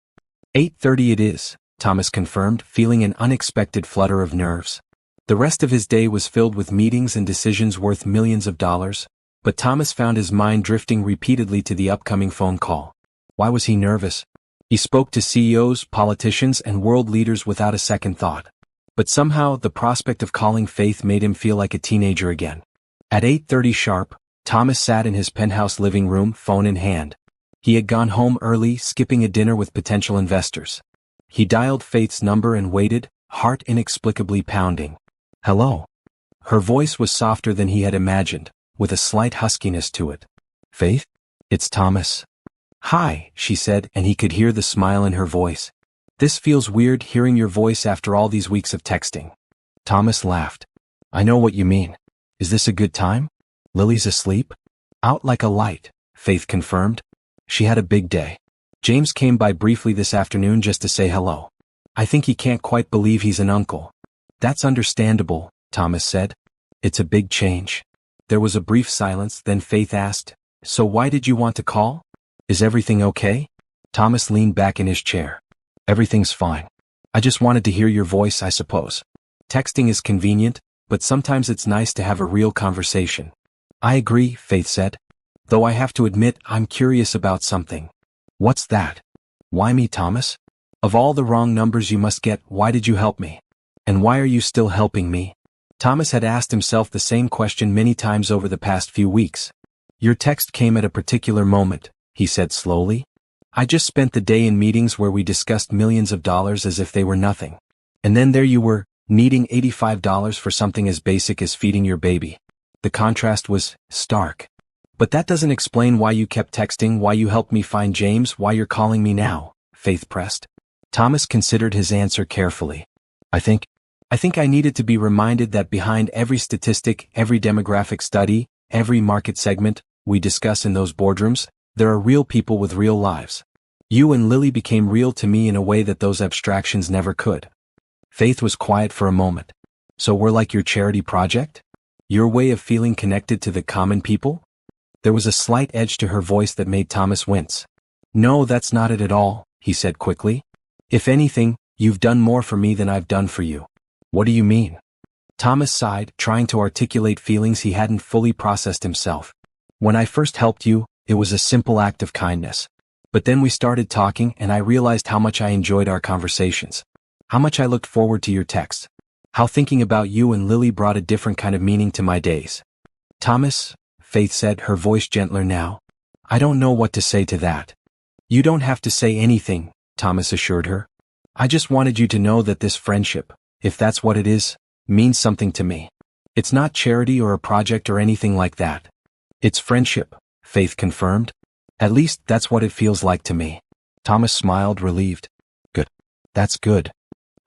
8:30 it is, Thomas confirmed, feeling an unexpected flutter of nerves. The rest of his day was filled with meetings and decisions worth millions of dollars, but Thomas found his mind drifting repeatedly to the upcoming phone call. Why was he nervous? He spoke to CEOs, politicians, and world leaders without a second thought. But somehow, the prospect of calling Faith made him feel like a teenager again. At 8:30 sharp, Thomas sat in his penthouse living room, phone in hand. He had gone home early, skipping a dinner with potential investors. He dialed Faith's number and waited, heart inexplicably pounding. "Hello." Her voice was softer than he had imagined, with a slight huskiness to it. "Faith? It's Thomas." "Hi," she said, and he could hear the smile in her voice. "This feels weird, hearing your voice after all these weeks of texting." Thomas laughed. "I know what you mean. Is this a good time? Lily's asleep?" "Out like a light," Faith confirmed. "She had a big day. James came by briefly this afternoon just to say hello. I think he can't quite believe he's an uncle." "That's understandable," Thomas said. "It's a big change." There was a brief silence, then Faith asked, "So why did you want to call? Is everything okay?" Thomas leaned back in his chair. "Everything's fine. I just wanted to hear your voice, I suppose. Texting is convenient, but sometimes it's nice to have a real conversation." "I agree," Faith said. "Though I have to admit I'm curious about something." "What's that?" "Why me, Thomas? Of all the wrong numbers you must get, why did you help me? And why are you still helping me?" Thomas had asked himself the same question many times over the past few weeks. "Your text came at a particular moment," he said slowly. "I just spent the day in meetings where we discussed millions of dollars as if they were nothing. And then there you were, needing $85 for something as basic as feeding your baby. The contrast was stark. But that doesn't explain why you kept texting, why you helped me find James, why you're calling me now," Faith pressed. Thomas considered his answer carefully. I think I needed to be reminded that behind every statistic, every demographic study, every market segment we discuss in those boardrooms, there are real people with real lives. You and Lily became real to me in a way that those abstractions never could." Faith was quiet for a moment. "So we're like your charity project? Your way of feeling connected to the common people?" There was a slight edge to her voice that made Thomas wince. "No, that's not it at all," he said quickly. If anything, you've done more for me than I've done for you. What do you mean? Thomas sighed, trying to articulate feelings he hadn't fully processed himself. When I first helped you, it was a simple act of kindness. But then we started talking and I realized how much I enjoyed our conversations. How much I looked forward to your texts. How thinking about you and Lily brought a different kind of meaning to my days. Thomas, Faith said, her voice gentler now. I don't know what to say to that. You don't have to say anything, Thomas assured her. I just wanted you to know that this friendship, if that's what it is, means something to me. It's not charity or a project or anything like that. It's friendship, Faith confirmed. At least that's what it feels like to me. Thomas smiled, relieved. Good. That's good.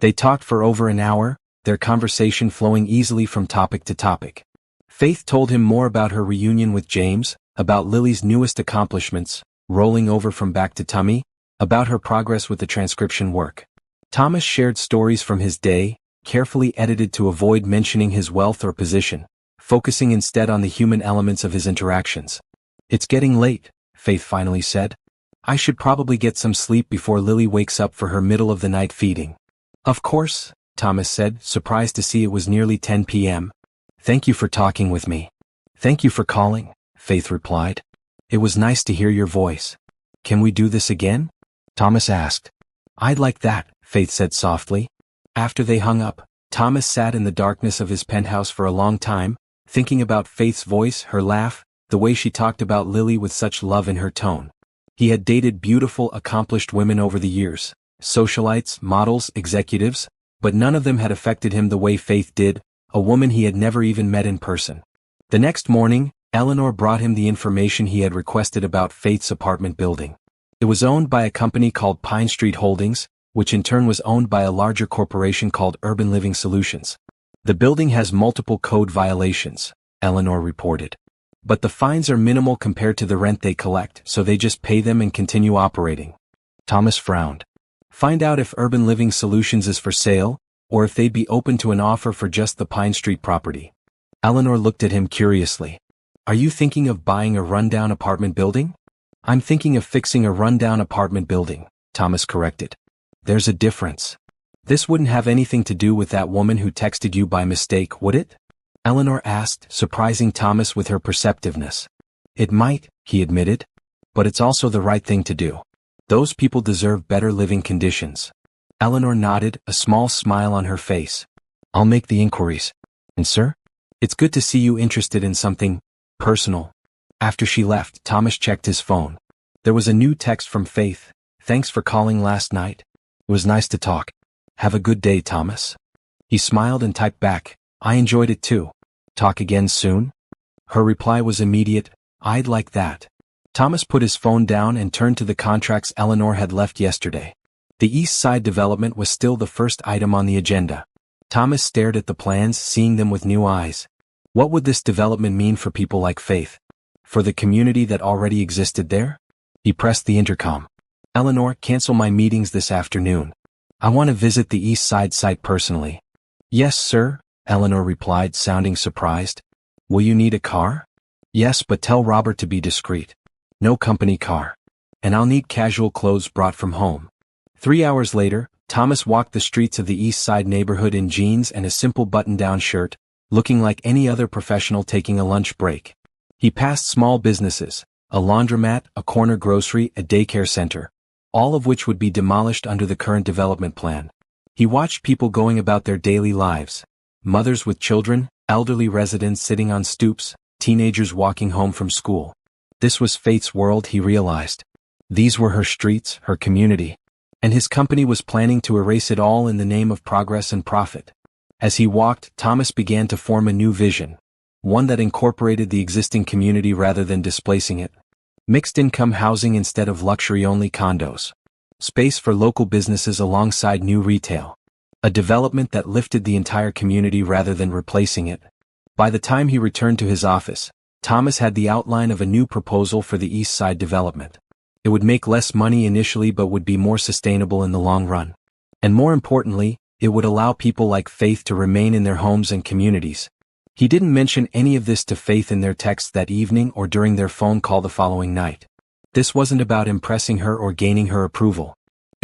They talked for over an hour, their conversation flowing easily from topic to topic. Faith told him more about her reunion with James, about Lily's newest accomplishments, rolling over from back to tummy, about her progress with the transcription work. Thomas shared stories from his day, carefully edited to avoid mentioning his wealth or position, focusing instead on the human elements of his interactions. It's getting late, Faith finally said. I should probably get some sleep before Lily wakes up for her middle-of-the-night feeding. Of course, Thomas said, surprised to see it was nearly 10 p.m. Thank you for talking with me. Thank you for calling, Faith replied. It was nice to hear your voice. Can we do this again? Thomas asked. I'd like that, Faith said softly. After they hung up, Thomas sat in the darkness of his penthouse for a long time, thinking about Faith's voice, her laugh, the way she talked about Lily with such love in her tone. He had dated beautiful, accomplished women over the years, socialites, models, executives, but none of them had affected him the way Faith did, a woman he had never even met in person. The next morning, Eleanor brought him the information he had requested about Faith's apartment building. It was owned by a company called Pine Street Holdings, which in turn was owned by a larger corporation called Urban Living Solutions. The building has multiple code violations, Eleanor reported. But the fines are minimal compared to the rent they collect, so they just pay them and continue operating. Thomas frowned. Find out if Urban Living Solutions is for sale, or if they'd be open to an offer for just the Pine Street property. Eleanor looked at him curiously. Are you thinking of buying a rundown apartment building? I'm thinking of fixing a rundown apartment building, Thomas corrected. There's a difference. This wouldn't have anything to do with that woman who texted you by mistake, would it? Eleanor asked, surprising Thomas with her perceptiveness. It might, he admitted. But it's also the right thing to do. Those people deserve better living conditions. Eleanor nodded, a small smile on her face. I'll make the inquiries. And sir? It's good to see you interested in something personal. After she left, Thomas checked his phone. There was a new text from Faith. Thanks for calling last night. It was nice to talk. Have a good day, Thomas. He smiled and typed back. I enjoyed it too. Talk again soon? Her reply was immediate. I'd like that. Thomas put his phone down and turned to the contracts Eleanor had left yesterday. The East Side development was still the first item on the agenda. Thomas stared at the plans, seeing them with new eyes. What would this development mean for people like Faith? For the community that already existed there? He pressed the intercom. Eleanor, cancel my meetings this afternoon. I want to visit the East Side site personally. Yes, sir, Eleanor replied, sounding surprised. Will you need a car? Yes, but tell Robert to be discreet. No company car. And I'll need casual clothes brought from home. 3 hours later, Thomas walked the streets of the East Side neighborhood in jeans and a simple button-down shirt, looking like any other professional taking a lunch break. He passed small businesses, a laundromat, a corner grocery, a daycare center, all of which would be demolished under the current development plan. He watched people going about their daily lives. Mothers with children, elderly residents sitting on stoops, teenagers walking home from school. This was Faith's world, he realized. These were her streets, her community. And his company was planning to erase it all in the name of progress and profit. As he walked, Thomas began to form a new vision. One that incorporated the existing community rather than displacing it. Mixed-income housing instead of luxury-only condos. Space for local businesses alongside new retail. A development that lifted the entire community rather than replacing it. By the time he returned to his office, Thomas had the outline of a new proposal for the East Side development. It would make less money initially but would be more sustainable in the long run. And more importantly, it would allow people like Faith to remain in their homes and communities. He didn't mention any of this to Faith in their texts that evening or during their phone call the following night. This wasn't about impressing her or gaining her approval.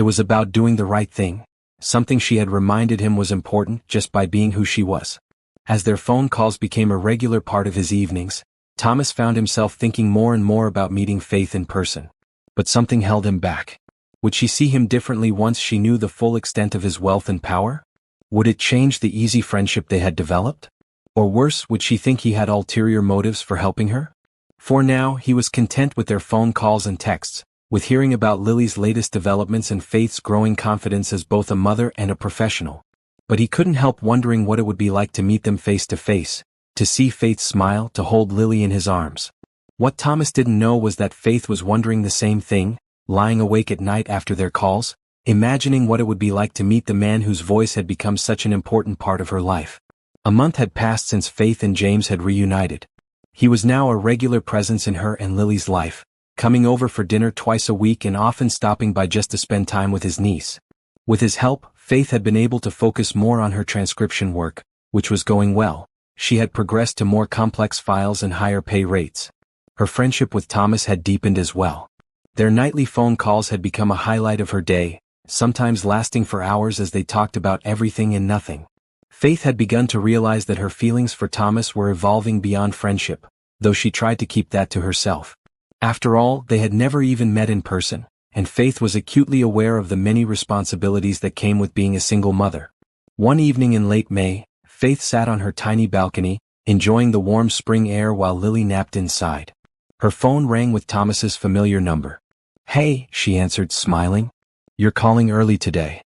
It was about doing the right thing, something she had reminded him was important just by being who she was. As their phone calls became a regular part of his evenings, Thomas found himself thinking more and more about meeting Faith in person. But something held him back. Would she see him differently once she knew the full extent of his wealth and power? Would it change the easy friendship they had developed? Or worse, would she think he had ulterior motives for helping her? For now, he was content with their phone calls and texts, with hearing about Lily's latest developments and Faith's growing confidence as both a mother and a professional. But he couldn't help wondering what it would be like to meet them face to face, to see Faith smile, to hold Lily in his arms. What Thomas didn't know was that Faith was wondering the same thing, lying awake at night after their calls, imagining what it would be like to meet the man whose voice had become such an important part of her life. A month had passed since Faith and James had reunited. He was now a regular presence in her and Lily's life, coming over for dinner twice a week and often stopping by just to spend time with his niece. With his help, Faith had been able to focus more on her transcription work, which was going well. She had progressed to more complex files and higher pay rates. Her friendship with Thomas had deepened as well. Their nightly phone calls had become a highlight of her day, sometimes lasting for hours as they talked about everything and nothing. Faith had begun to realize that her feelings for Thomas were evolving beyond friendship, though she tried to keep that to herself. After all, they had never even met in person, and Faith was acutely aware of the many responsibilities that came with being a single mother. One evening in late May, Faith sat on her tiny balcony, enjoying the warm spring air while Lily napped inside. Her phone rang with Thomas's familiar number. "Hey," she answered, smiling. "You're calling early today."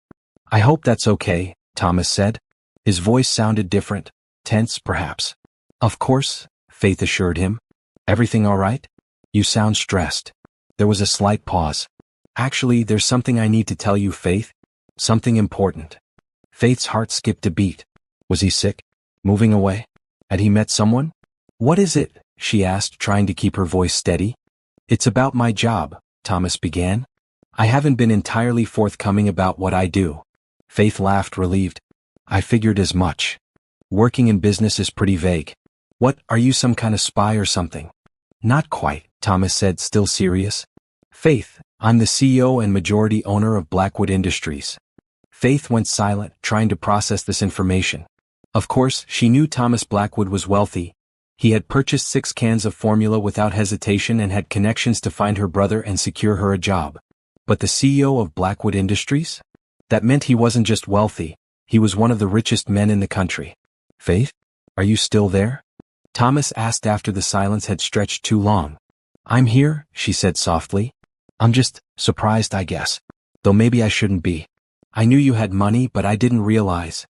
"I hope that's okay," Thomas said. His voice sounded different, tense perhaps. "Of course," Faith assured him. "Everything all right? You sound stressed." There was a slight pause. "Actually, there's something I need to tell you, Faith. Something important." Faith's heart skipped a beat. Was he sick? Moving away? Had he met someone? "What is it?" she asked, trying to keep her voice steady. "It's about my job," Thomas began. "I haven't been entirely forthcoming about what I do." Faith laughed, relieved. "I figured as much. Working in business is pretty vague. What, are you some kind of spy or something?" "Not quite," Thomas said, still serious. "Faith, I'm the CEO and majority owner of Blackwood Industries." Faith went silent, trying to process this information. Of course, she knew Thomas Blackwood was wealthy. He had purchased 6 cans of formula without hesitation and had connections to find her brother and secure her a job. But the CEO of Blackwood Industries? That meant he wasn't just wealthy, he was one of the richest men in the country. "Faith? Are you still there?" Thomas asked after the silence had stretched too long. "I'm here," she said softly. "I'm just surprised, I guess. Though maybe I shouldn't be. I knew you had money, but I didn't realize."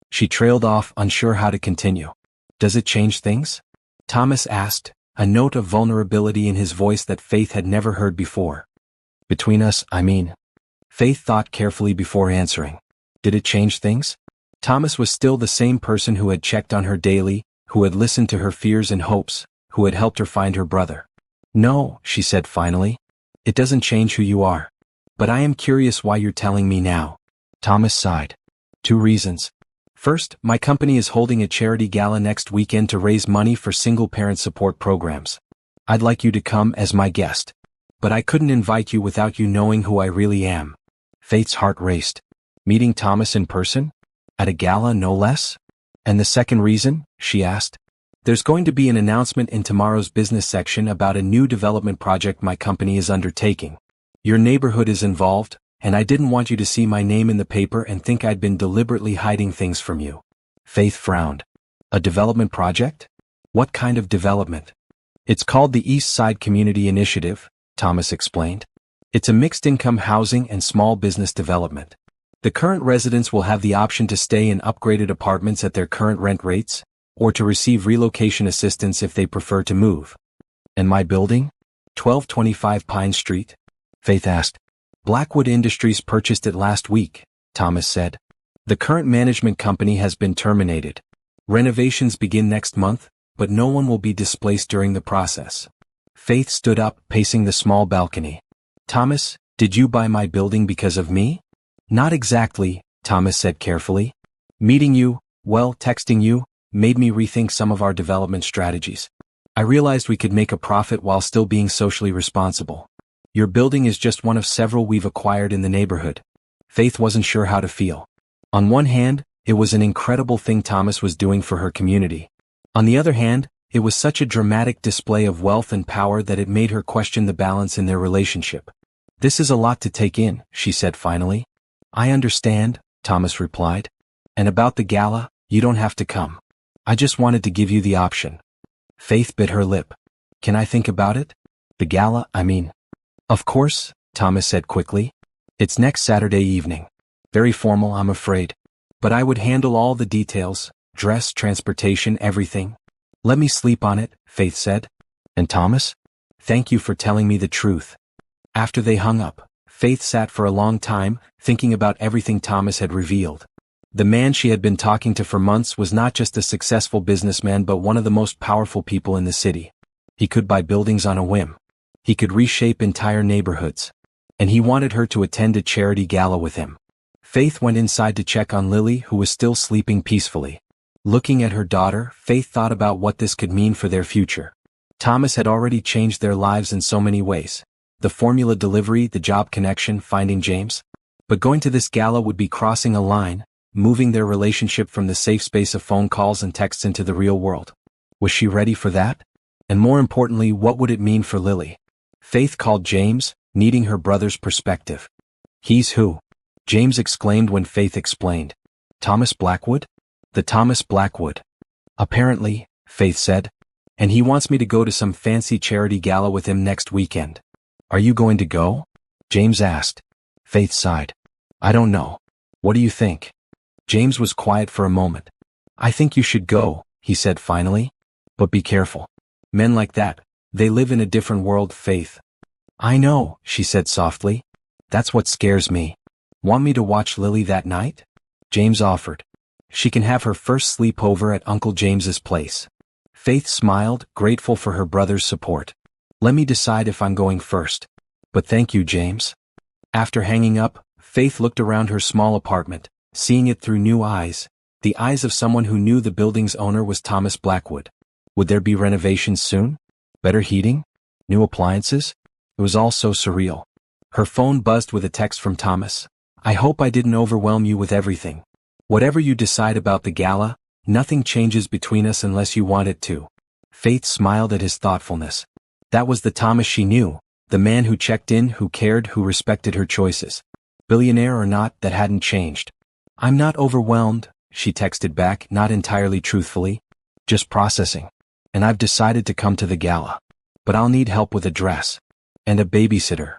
She trailed off, unsure how to continue. "Does it change things?" Thomas asked, a note of vulnerability in his voice that Faith had never heard before. "Between us, I mean." Faith thought carefully before answering. Did it change things? Thomas was still the same person who had checked on her daily, who had listened to her fears and hopes, who had helped her find her brother. "No," she said finally. "It doesn't change who you are. But I am curious why you're telling me now." Thomas sighed. 2 reasons. First, my company is holding a charity gala next weekend to raise money for single-parent support programs. I'd like you to come as my guest. But I couldn't invite you without you knowing who I really am. Faith's heart raced. Meeting Thomas in person? At a gala, no less? "And the second reason?" she asked. "There's going to be an announcement in tomorrow's business section about a new development project my company is undertaking. Your neighborhood is involved, and I didn't want you to see my name in the paper and think I'd been deliberately hiding things from you." Faith frowned. "A development project? What kind of development?" "It's called the East Side Community Initiative," Thomas explained. "It's a mixed-income housing and small business development. The current residents will have the option to stay in upgraded apartments at their current rent rates, or to receive relocation assistance if they prefer to move." "And my building? 1225 Pine Street?" Faith asked. "Blackwood Industries purchased it last week," Thomas said. "The current management company has been terminated. Renovations begin next month, but no one will be displaced during the process." Faith stood up, pacing the small balcony. "Thomas, did you buy my building because of me?" "Not exactly," Thomas said carefully. "Meeting you, well, texting you, made me rethink some of our development strategies. I realized we could make a profit while still being socially responsible. Your building is just one of several we've acquired in the neighborhood. Faith wasn't sure how to feel. On one hand, it was an incredible thing Thomas was doing for her community. On the other hand, it was such a dramatic display of wealth and power that it made her question the balance in their relationship. This is a lot to take in, she said finally. I understand, Thomas replied. And about the gala, you don't have to come. I just wanted to give you the option. Faith bit her lip. Can I think about it? The gala, I mean. Of course, Thomas said quickly. It's next Saturday evening. Very formal, I'm afraid. But I would handle all the details, dress, transportation, everything. Let me sleep on it, Faith said. And Thomas? Thank you for telling me the truth. After they hung up, Faith sat for a long time, thinking about everything Thomas had revealed. The man she had been talking to for months was not just a successful businessman but one of the most powerful people in the city. He could buy buildings on a whim. He could reshape entire neighborhoods. And he wanted her to attend a charity gala with him. Faith went inside to check on Lily, who was still sleeping peacefully. Looking at her daughter, Faith thought about what this could mean for their future. Thomas had already changed their lives in so many ways. The formula delivery, the job connection, finding James. But going to this gala would be crossing a line, moving their relationship from the safe space of phone calls and texts into the real world. Was she ready for that? And more importantly, what would it mean for Lily? Faith called James, needing her brother's perspective. He's who? James exclaimed when Faith explained. Thomas Blackwood? The Thomas Blackwood. Apparently, Faith said. And he wants me to go to some fancy charity gala with him next weekend. Are you going to go? James asked. Faith sighed. I don't know. What do you think? James was quiet for a moment. I think you should go, he said finally. But be careful. Men like that, they live in a different world, Faith. I know, she said softly. That's what scares me. Want me to watch Lily that night? James offered. She can have her first sleepover at Uncle James's place. Faith smiled, grateful for her brother's support. Let me decide if I'm going first. But thank you, James. After hanging up, Faith looked around her small apartment, seeing it through new eyes, the eyes of someone who knew the building's owner was Thomas Blackwood. Would there be renovations soon? Better heating? New appliances? It was all so surreal. Her phone buzzed with a text from Thomas. I hope I didn't overwhelm you with everything. Whatever you decide about the gala, nothing changes between us unless you want it to. Faith smiled at his thoughtfulness. That was the Thomas she knew, the man who checked in, who cared, who respected her choices. Billionaire or not, that hadn't changed. I'm not overwhelmed, she texted back, not entirely truthfully. Just processing. And I've decided to come to the gala. But I'll need help with a dress. And a babysitter.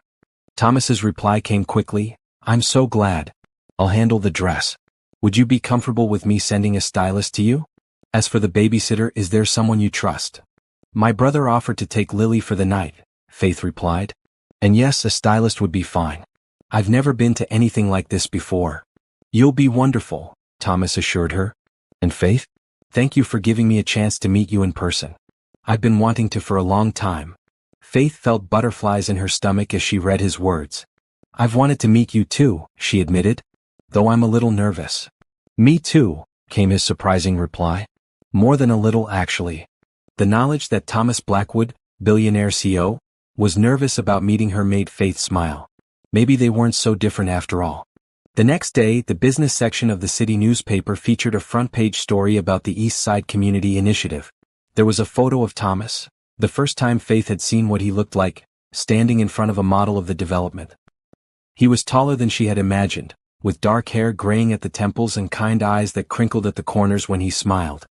Thomas's reply came quickly. I'm so glad. I'll handle the dress. Would you be comfortable with me sending a stylist to you? As for the babysitter, is there someone you trust? My brother offered to take Lily for the night, Faith replied. And yes, a stylist would be fine. I've never been to anything like this before. You'll be wonderful, Thomas assured her. And Faith? Thank you for giving me a chance to meet you in person. I've been wanting to for a long time. Faith felt butterflies in her stomach as she read his words. I've wanted to meet you too, she admitted. Though I'm a little nervous. Me too, came his surprising reply. More than a little, actually. The knowledge that Thomas Blackwood, Billionaire CEO, was nervous about meeting her made Faith smile. Maybe they weren't so different after all. The next day, the business section of the city newspaper featured a front-page story about the East Side Community Initiative. There was a photo of Thomas, the first time Faith had seen what he looked like, standing in front of a model of the development. He was taller than she had imagined, with dark hair graying at the temples and kind eyes that crinkled at the corners when he smiled.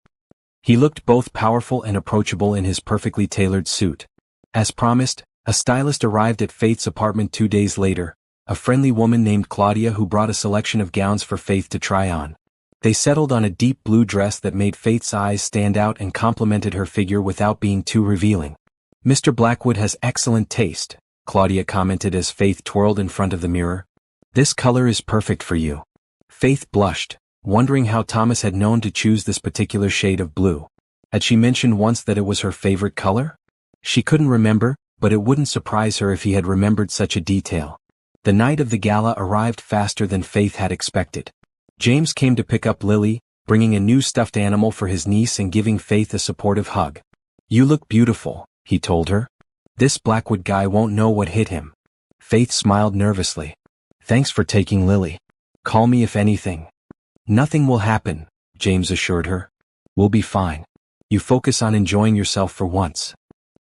He looked both powerful and approachable in his perfectly tailored suit. As promised, a stylist arrived at Faith's apartment 2 days later, a friendly woman named Claudia who brought a selection of gowns for Faith to try on. They settled on a deep blue dress that made Faith's eyes stand out and complemented her figure without being too revealing. Mr. Blackwood has excellent taste, Claudia commented as Faith twirled in front of the mirror. This color is perfect for you. Faith blushed, wondering how Thomas had known to choose this particular shade of blue. Had she mentioned once that it was her favorite color? She couldn't remember, but it wouldn't surprise her if he had remembered such a detail. The night of the gala arrived faster than Faith had expected. James came to pick up Lily, bringing a new stuffed animal for his niece and giving Faith a supportive hug. You look beautiful, he told her. This Blackwood guy won't know what hit him. Faith smiled nervously. Thanks for taking Lily. Call me if anything. Nothing will happen, James assured her. We'll be fine. You focus on enjoying yourself for once.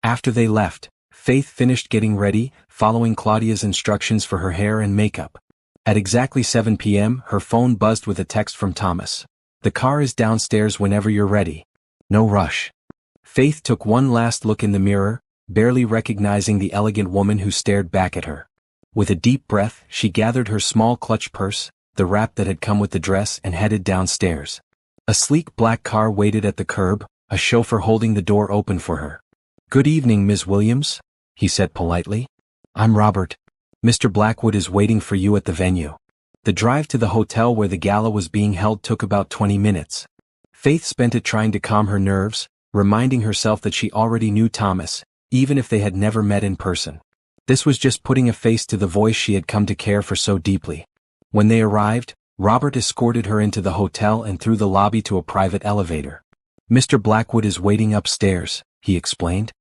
After they left, Faith finished getting ready, following Claudia's instructions for her hair and makeup. At exactly 7 p.m., her phone buzzed with a text from Thomas. The car is downstairs whenever you're ready. No rush. Faith took one last look in the mirror, barely recognizing the elegant woman who stared back at her. With a deep breath, she gathered her small clutch purse, the wrap that had come with the dress, and headed downstairs. A sleek black car waited at the curb, a chauffeur holding the door open for her. Good evening, Ms. Williams, he said politely. I'm Robert. Mr. Blackwood is waiting for you at the venue. The drive to the hotel where the gala was being held took about 20 minutes. Faith spent it trying to calm her nerves, reminding herself that she already knew Thomas, even if they had never met in person. This was just putting a face to the voice she had come to care for so deeply. When they arrived, Robert escorted her into the hotel and through the lobby to a private elevator. Mr. Blackwood is waiting upstairs, he explained.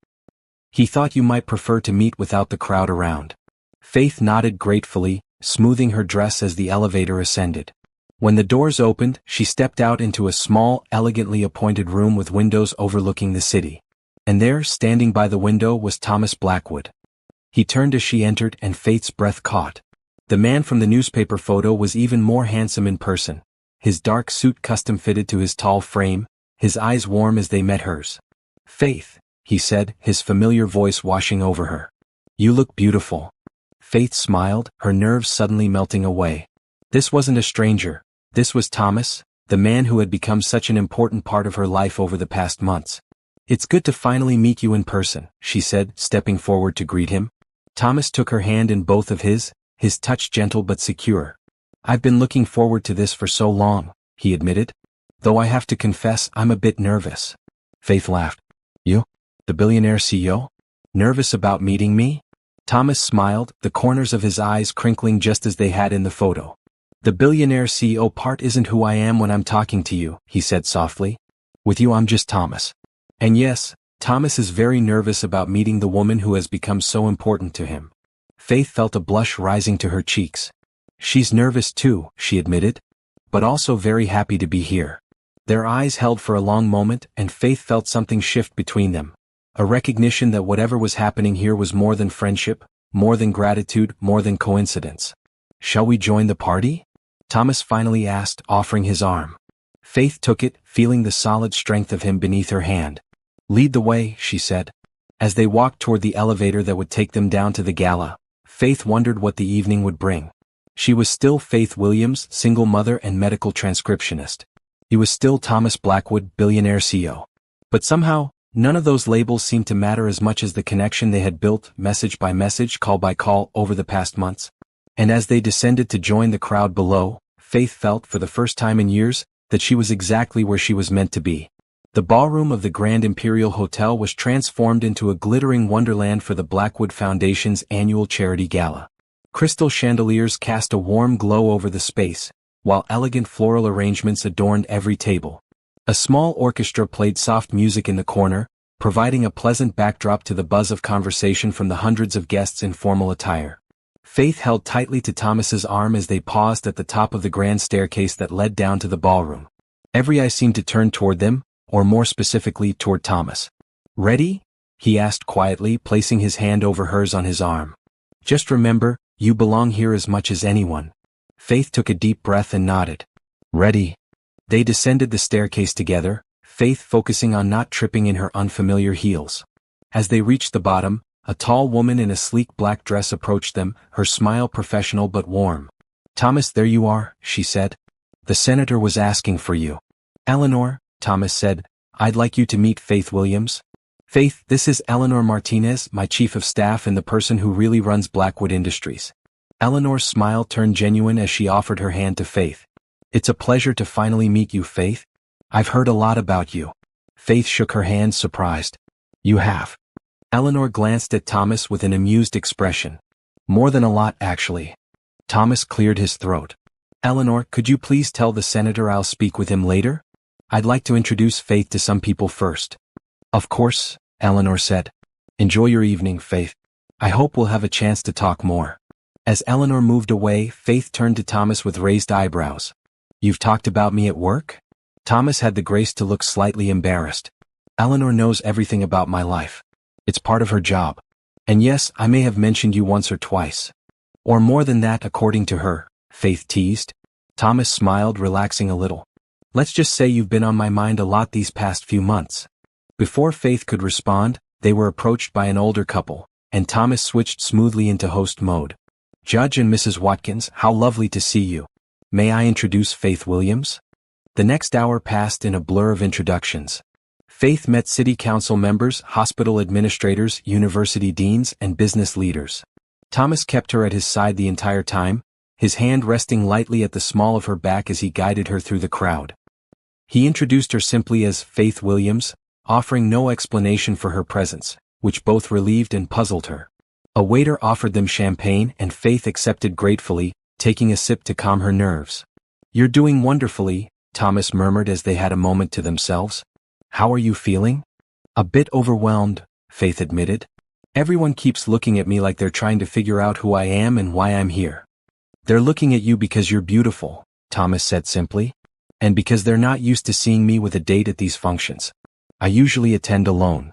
He thought you might prefer to meet without the crowd around. Faith nodded gratefully, smoothing her dress as the elevator ascended. When the doors opened, she stepped out into a small, elegantly appointed room with windows overlooking the city. And there, standing by the window, was Thomas Blackwood. He turned as she entered and Faith's breath caught. The man from the newspaper photo was even more handsome in person. His dark suit custom fitted to his tall frame, his eyes warm as they met hers. Faith, he said, his familiar voice washing over her. You look beautiful. Faith smiled, her nerves suddenly melting away. This wasn't a stranger. This was Thomas, the man who had become such an important part of her life over the past months. It's good to finally meet you in person, she said, stepping forward to greet him. Thomas took her hand in both of his touch gentle but secure. I've been looking forward to this for so long, he admitted. Though I have to confess, I'm a bit nervous. Faith laughed. You? The billionaire CEO? Nervous about meeting me? Thomas smiled, the corners of his eyes crinkling just as they had in the photo. The billionaire CEO part isn't who I am when I'm talking to you, he said softly. With you I'm just Thomas. And yes, Thomas is very nervous about meeting the woman who has become so important to him. Faith felt a blush rising to her cheeks. She's nervous too, she admitted, but also very happy to be here. Their eyes held for a long moment and Faith felt something shift between them. A recognition that whatever was happening here was more than friendship, more than gratitude, more than coincidence. Shall we join the party? Thomas finally asked, offering his arm. Faith took it, feeling the solid strength of him beneath her hand. Lead the way, she said. As they walked toward the elevator that would take them down to the gala, Faith wondered what the evening would bring. She was still Faith Williams, single mother and medical transcriptionist. He was still Thomas Blackwood, billionaire CEO. But somehow, none of those labels seemed to matter as much as the connection they had built, message by message, call by call, over the past months. And as they descended to join the crowd below, Faith felt, for the first time in years, that she was exactly where she was meant to be. The ballroom of the Grand Imperial Hotel was transformed into a glittering wonderland for the Blackwood Foundation's annual charity gala. Crystal chandeliers cast a warm glow over the space, while elegant floral arrangements adorned every table. A small orchestra played soft music in the corner, providing a pleasant backdrop to the buzz of conversation from the hundreds of guests in formal attire. Faith held tightly to Thomas's arm as they paused at the top of the grand staircase that led down to the ballroom. Every eye seemed to turn toward them, or more specifically toward Thomas. Ready? He asked quietly, placing his hand over hers on his arm. Just remember, you belong here as much as anyone. Faith took a deep breath and nodded. Ready. They descended the staircase together, Faith focusing on not tripping in her unfamiliar heels. As they reached the bottom, a tall woman in a sleek black dress approached them, her smile professional but warm. Thomas, there you are, she said. The senator was asking for you. Eleanor, Thomas said, I'd like you to meet Faith Williams. Faith, this is Eleanor Martinez, my chief of staff and the person who really runs Blackwood Industries. Eleanor's smile turned genuine as she offered her hand to Faith. It's a pleasure to finally meet you, Faith. I've heard a lot about you. Faith shook her hand, surprised. You have. Eleanor glanced at Thomas with an amused expression. More than a lot, actually. Thomas cleared his throat. Eleanor, could you please tell the senator I'll speak with him later? I'd like to introduce Faith to some people first. Of course, Eleanor said. Enjoy your evening, Faith. I hope we'll have a chance to talk more. As Eleanor moved away, Faith turned to Thomas with raised eyebrows. "You've talked about me at work?" Thomas had the grace to look slightly embarrassed. "Eleanor knows everything about my life. It's part of her job. And yes, I may have mentioned you once or twice. Or more than that, according to her," Faith teased. Thomas smiled, relaxing a little. "Let's just say you've been on my mind a lot these past few months." Before Faith could respond, they were approached by an older couple, and Thomas switched smoothly into host mode. "Judge and Mrs. Watkins, how lovely to see you. May I introduce Faith Williams?" The next hour passed in a blur of introductions. Faith met city council members, hospital administrators, university deans, and business leaders. Thomas kept her at his side the entire time, his hand resting lightly at the small of her back as he guided her through the crowd. He introduced her simply as Faith Williams, offering no explanation for her presence, which both relieved and puzzled her. A waiter offered them champagne and Faith accepted gratefully, taking a sip to calm her nerves. "You're doing wonderfully," Thomas murmured as they had a moment to themselves. "How are you feeling?" "A bit overwhelmed," Faith admitted. "Everyone keeps looking at me like they're trying to figure out who I am and why I'm here." "They're looking at you because you're beautiful," Thomas said simply. "And because they're not used to seeing me with a date at these functions. I usually attend alone."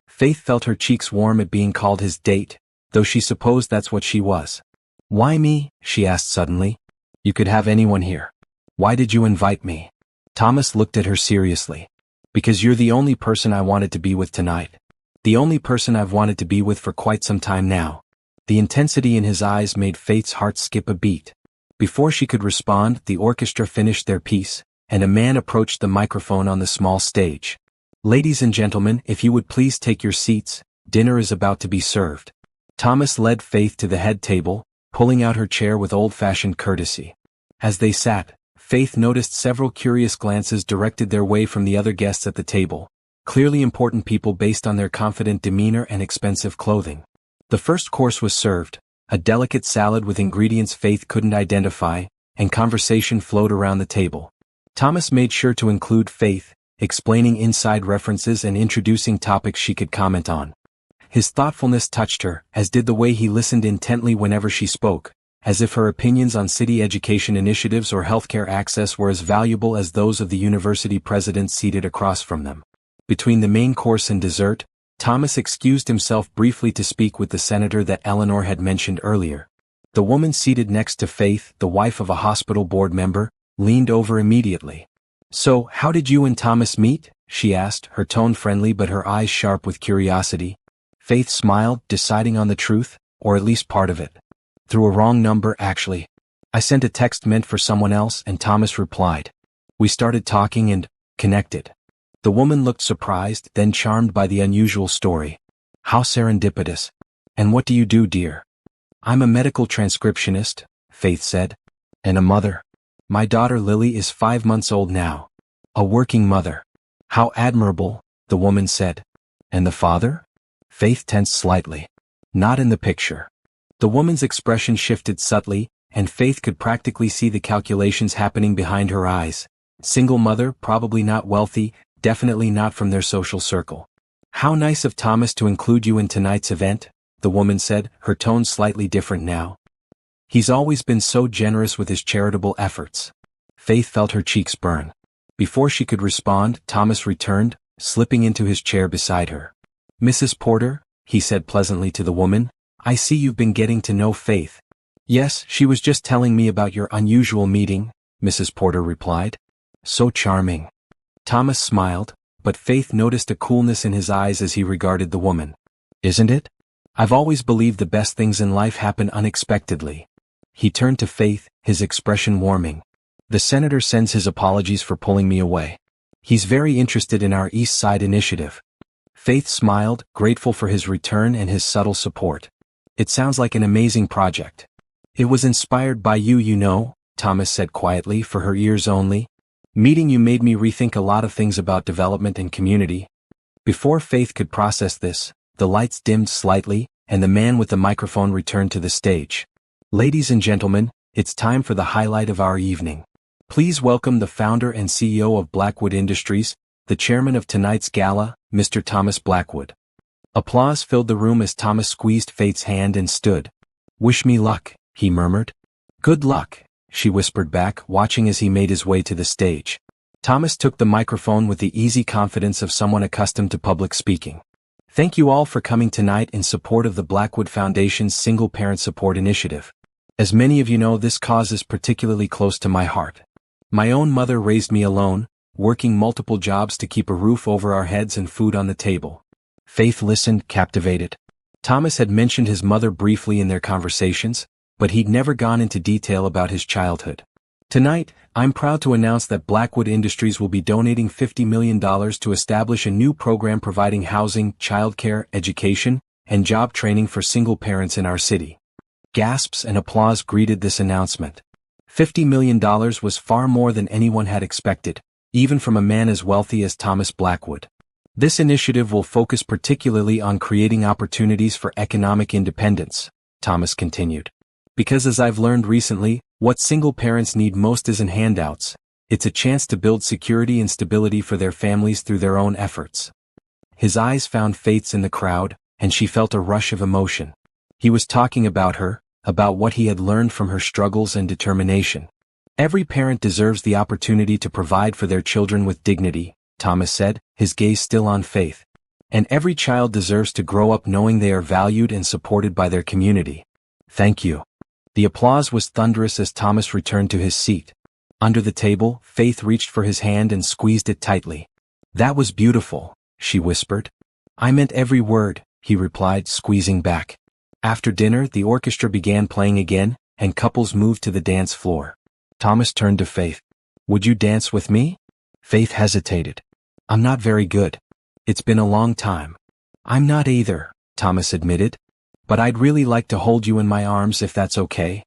Faith felt her cheeks warm at being called his date, though she supposed that's what she was. "Why me?" she asked suddenly. "You could have anyone here. Why did you invite me?" Thomas looked at her seriously. "Because you're the only person I wanted to be with tonight. The only person I've wanted to be with for quite some time now." The intensity in his eyes made Faith's heart skip a beat. Before she could respond, the orchestra finished their piece, and a man approached the microphone on the small stage. "Ladies and gentlemen, if you would please take your seats, dinner is about to be served." Thomas led Faith to the head table, pulling out her chair with old-fashioned courtesy. As they sat, Faith noticed several curious glances directed their way from the other guests at the table, clearly important people based on their confident demeanor and expensive clothing. The first course was served, a delicate salad with ingredients Faith couldn't identify, and conversation flowed around the table. Thomas made sure to include Faith, explaining inside references and introducing topics she could comment on. His thoughtfulness touched her, as did the way he listened intently whenever she spoke, as if her opinions on city education initiatives or healthcare access were as valuable as those of the university president seated across from them. Between the main course and dessert, Thomas excused himself briefly to speak with the senator that Eleanor had mentioned earlier. The woman seated next to Faith, the wife of a hospital board member, leaned over immediately. "So, how did you and Thomas meet?" she asked, her tone friendly but her eyes sharp with curiosity. Faith smiled, deciding on the truth, or at least part of it. "Through a wrong number, actually. I sent a text meant for someone else and Thomas replied. We started talking and connected." The woman looked surprised, then charmed by the unusual story. "How serendipitous. And what do you do, dear?" "I'm a medical transcriptionist," Faith said. "And a mother. My daughter Lily is 5 months old now. A working mother." "How admirable," the woman said. "And the father?" Faith tensed slightly. "Not in the picture." The woman's expression shifted subtly, and Faith could practically see the calculations happening behind her eyes. Single mother, probably not wealthy, definitely not from their social circle. "How nice of Thomas to include you in tonight's event," the woman said, her tone slightly different now. "He's always been so generous with his charitable efforts." Faith felt her cheeks burn. Before she could respond, Thomas returned, slipping into his chair beside her. "Mrs. Porter," he said pleasantly to the woman, "I see you've been getting to know Faith." "Yes, she was just telling me about your unusual meeting," Mrs. Porter replied. "So charming." Thomas smiled, but Faith noticed a coolness in his eyes as he regarded the woman. "Isn't it? I've always believed the best things in life happen unexpectedly." He turned to Faith, his expression warming. "The senator sends his apologies for pulling me away. He's very interested in our East Side initiative." Faith smiled, grateful for his return and his subtle support. "It sounds like an amazing project." "It was inspired by you, you know," Thomas said quietly, for her ears only. "Meeting you made me rethink a lot of things about development and community." Before Faith could process this, the lights dimmed slightly, and the man with the microphone returned to the stage. "Ladies and gentlemen, it's time for the highlight of our evening. Please welcome the founder and CEO of Blackwood Industries, the chairman of tonight's gala, Mr. Thomas Blackwood." Applause filled the room as Thomas squeezed Faith's hand and stood. "Wish me luck," he murmured. Good luck, she whispered back, watching as he made his way to the stage. Thomas took the microphone with the easy confidence of someone accustomed to public speaking. Thank you all for coming tonight in support of the Blackwood Foundation's Single Parent Support Initiative. As many of you know, this cause is particularly close to my heart. My own mother raised me alone, working multiple jobs to keep a roof over our heads and food on the table. Faith listened, captivated. Thomas had mentioned his mother briefly in their conversations, but he'd never gone into detail about his childhood. Tonight, I'm proud to announce that Blackwood Industries will be donating $50 million to establish a new program providing housing, childcare, education, and job training for single parents in our city. Gasps and applause greeted this announcement. $50 million was far more than anyone had expected, even from a man as wealthy as Thomas Blackwood. This initiative will focus particularly on creating opportunities for economic independence, Thomas continued. Because as I've learned recently, what single parents need most isn't handouts, it's a chance to build security and stability for their families through their own efforts. His eyes found Faith's in the crowd, and she felt a rush of emotion. He was talking about her, about what he had learned from her struggles and determination. Every parent deserves the opportunity to provide for their children with dignity, Thomas said, his gaze still on Faith. And every child deserves to grow up knowing they are valued and supported by their community. Thank you. The applause was thunderous as Thomas returned to his seat. Under the table, Faith reached for his hand and squeezed it tightly. That was beautiful, she whispered. I meant every word, he replied, squeezing back. After dinner, the orchestra began playing again, and couples moved to the dance floor. Thomas turned to Faith. Would you dance with me? Faith hesitated. I'm not very good. It's been a long time. I'm not either, Thomas admitted. But I'd really like to hold you in my arms if that's okay.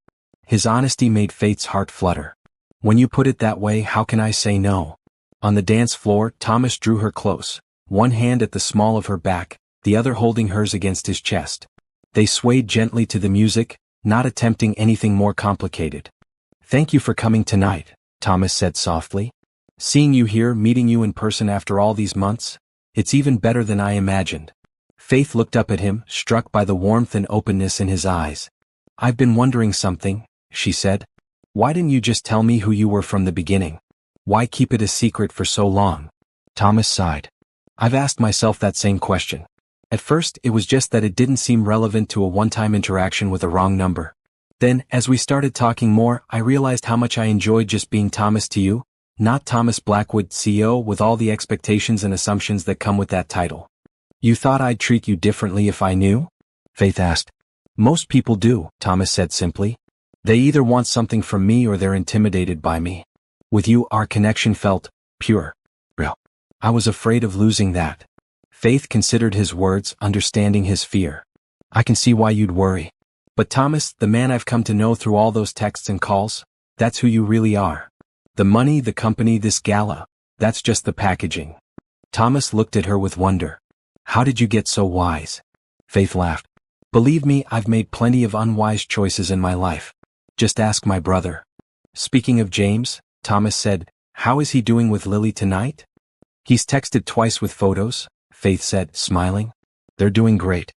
His honesty made Faith's heart flutter. When you put it that way, how can I say no? On the dance floor, Thomas drew her close, one hand at the small of her back, the other holding hers against his chest. They swayed gently to the music, not attempting anything more complicated. Thank you for coming tonight, Thomas said softly. Seeing you here, meeting you in person after all these months, it's even better than I imagined. Faith looked up at him, struck by the warmth and openness in his eyes. I've been wondering something, she said. Why didn't you just tell me who you were from the beginning? Why keep it a secret for so long? Thomas sighed. I've asked myself that same question. At first, it was just that it didn't seem relevant to a one-time interaction with a wrong number. Then, as we started talking more, I realized how much I enjoyed just being Thomas to you, not Thomas Blackwood, CEO, with all the expectations and assumptions that come with that title. You thought I'd treat you differently if I knew? Faith asked. Most people do, Thomas said simply. They either want something from me or they're intimidated by me. With you, our connection felt pure, real. I was afraid of losing that. Faith considered his words, understanding his fear. I can see why you'd worry. But Thomas, the man I've come to know through all those texts and calls, that's who you really are. The money, the company, this gala, that's just the packaging. Thomas looked at her with wonder. How did you get so wise? Faith laughed. Believe me, I've made plenty of unwise choices in my life. Just ask my brother. Speaking of James, Thomas said, how is he doing with Lily tonight? He's texted twice with photos, Faith said, smiling. They're doing great.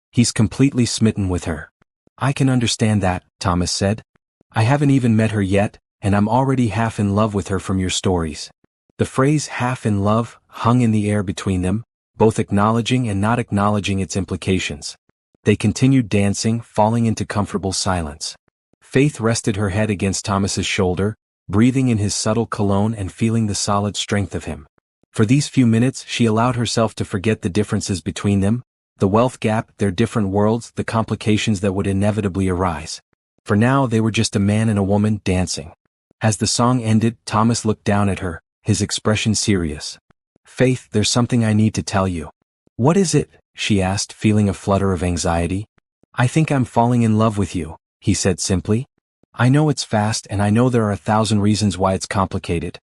He's completely smitten with her. I can understand that, Thomas said. I haven't even met her yet, and I'm already half in love with her from your stories. The phrase half in love hung in the air between them, both acknowledging and not acknowledging its implications. They continued dancing, falling into comfortable silence. Faith rested her head against Thomas's shoulder, breathing in his subtle cologne and feeling the solid strength of him. For these few minutes, she allowed herself to forget the differences between them, the wealth gap, their different worlds, the complications that would inevitably arise. For now, they were just a man and a woman dancing. As the song ended, Thomas looked down at her, his expression serious. Faith, there's something I need to tell you. What is it? She asked, feeling a flutter of anxiety. I think I'm falling in love with you, he said simply. I know it's fast and I know there are 1,000 reasons why it's complicated.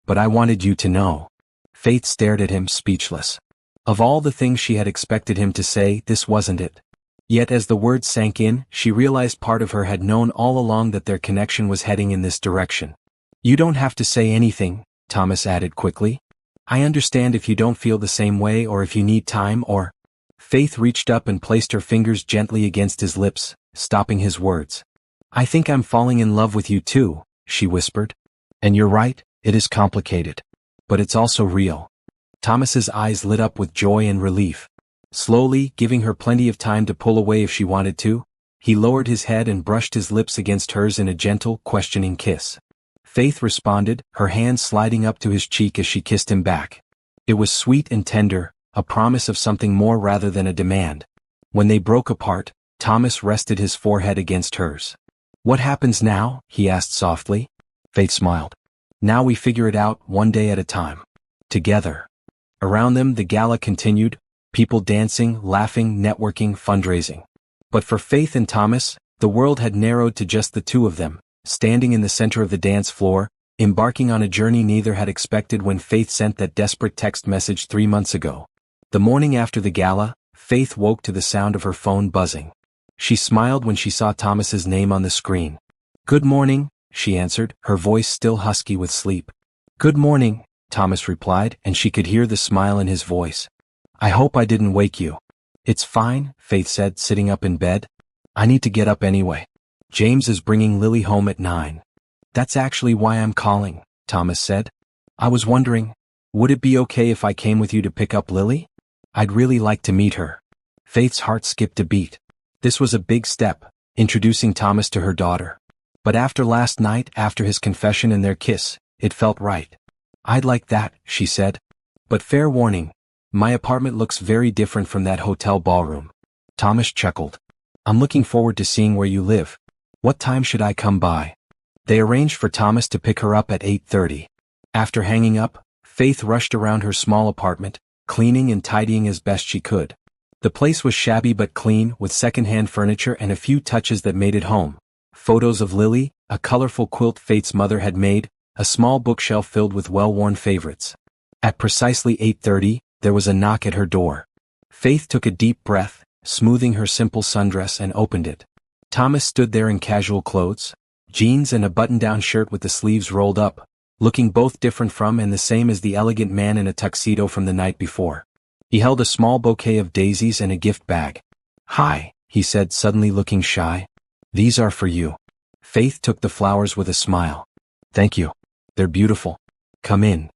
But I wanted you to know. Faith stared at him, speechless. Of all the things she had expected him to say, this wasn't it. Yet as the words sank in, she realized part of her had known all along that their connection was heading in this direction. You don't have to say anything, Thomas added quickly. I understand if you don't feel the same way or if you need time or... Faith reached up and placed her fingers gently against his lips, stopping his words. I think I'm falling in love with you too, she whispered. And you're right, it is complicated. But it's also real. Thomas's eyes lit up with joy and relief. Slowly, giving her plenty of time to pull away if she wanted to, he lowered his head and brushed his lips against hers in a gentle, questioning kiss. Faith responded, her hand sliding up to his cheek as she kissed him back. It was sweet and tender, a promise of something more rather than a demand. When they broke apart, Thomas rested his forehead against hers. What happens now? He asked softly. Faith smiled. Now we figure it out, one day at a time. Together. Around them the gala continued, people dancing, laughing, networking, fundraising. But for Faith and Thomas, the world had narrowed to just the two of them, standing in the center of the dance floor, embarking on a journey neither had expected when Faith sent that desperate text message 3 months ago. The morning after the gala, Faith woke to the sound of her phone buzzing. She smiled when she saw Thomas's name on the screen. Good morning, she answered, her voice still husky with sleep. Good morning, Thomas replied, and she could hear the smile in his voice. I hope I didn't wake you. It's fine, Faith said, sitting up in bed. I need to get up anyway. James is bringing Lily home at 9. That's actually why I'm calling, Thomas said. I was wondering, would it be okay if I came with you to pick up Lily? I'd really like to meet her. Faith's heart skipped a beat. This was a big step, introducing Thomas to her daughter. But after last night, after his confession and their kiss, it felt right. I'd like that, she said. But fair warning, my apartment looks very different from that hotel ballroom. Thomas chuckled. I'm looking forward to seeing where you live. What time should I come by? They arranged for Thomas to pick her up at 8:30. After hanging up, Faith rushed around her small apartment, cleaning and tidying as best she could. The place was shabby but clean, with second-hand furniture and a few touches that made it home. Photos of Lily, a colorful quilt Faith's mother had made, a small bookshelf filled with well-worn favorites. At precisely 8:30, there was a knock at her door. Faith took a deep breath, smoothing her simple sundress, and opened it. Thomas stood there in casual clothes, jeans and a button-down shirt with the sleeves rolled up, looking both different from and the same as the elegant man in a tuxedo from the night before. He held a small bouquet of daisies and a gift bag. Hi, he said, suddenly looking shy. These are for you. Faith took the flowers with a smile. Thank you. They're beautiful. Come in.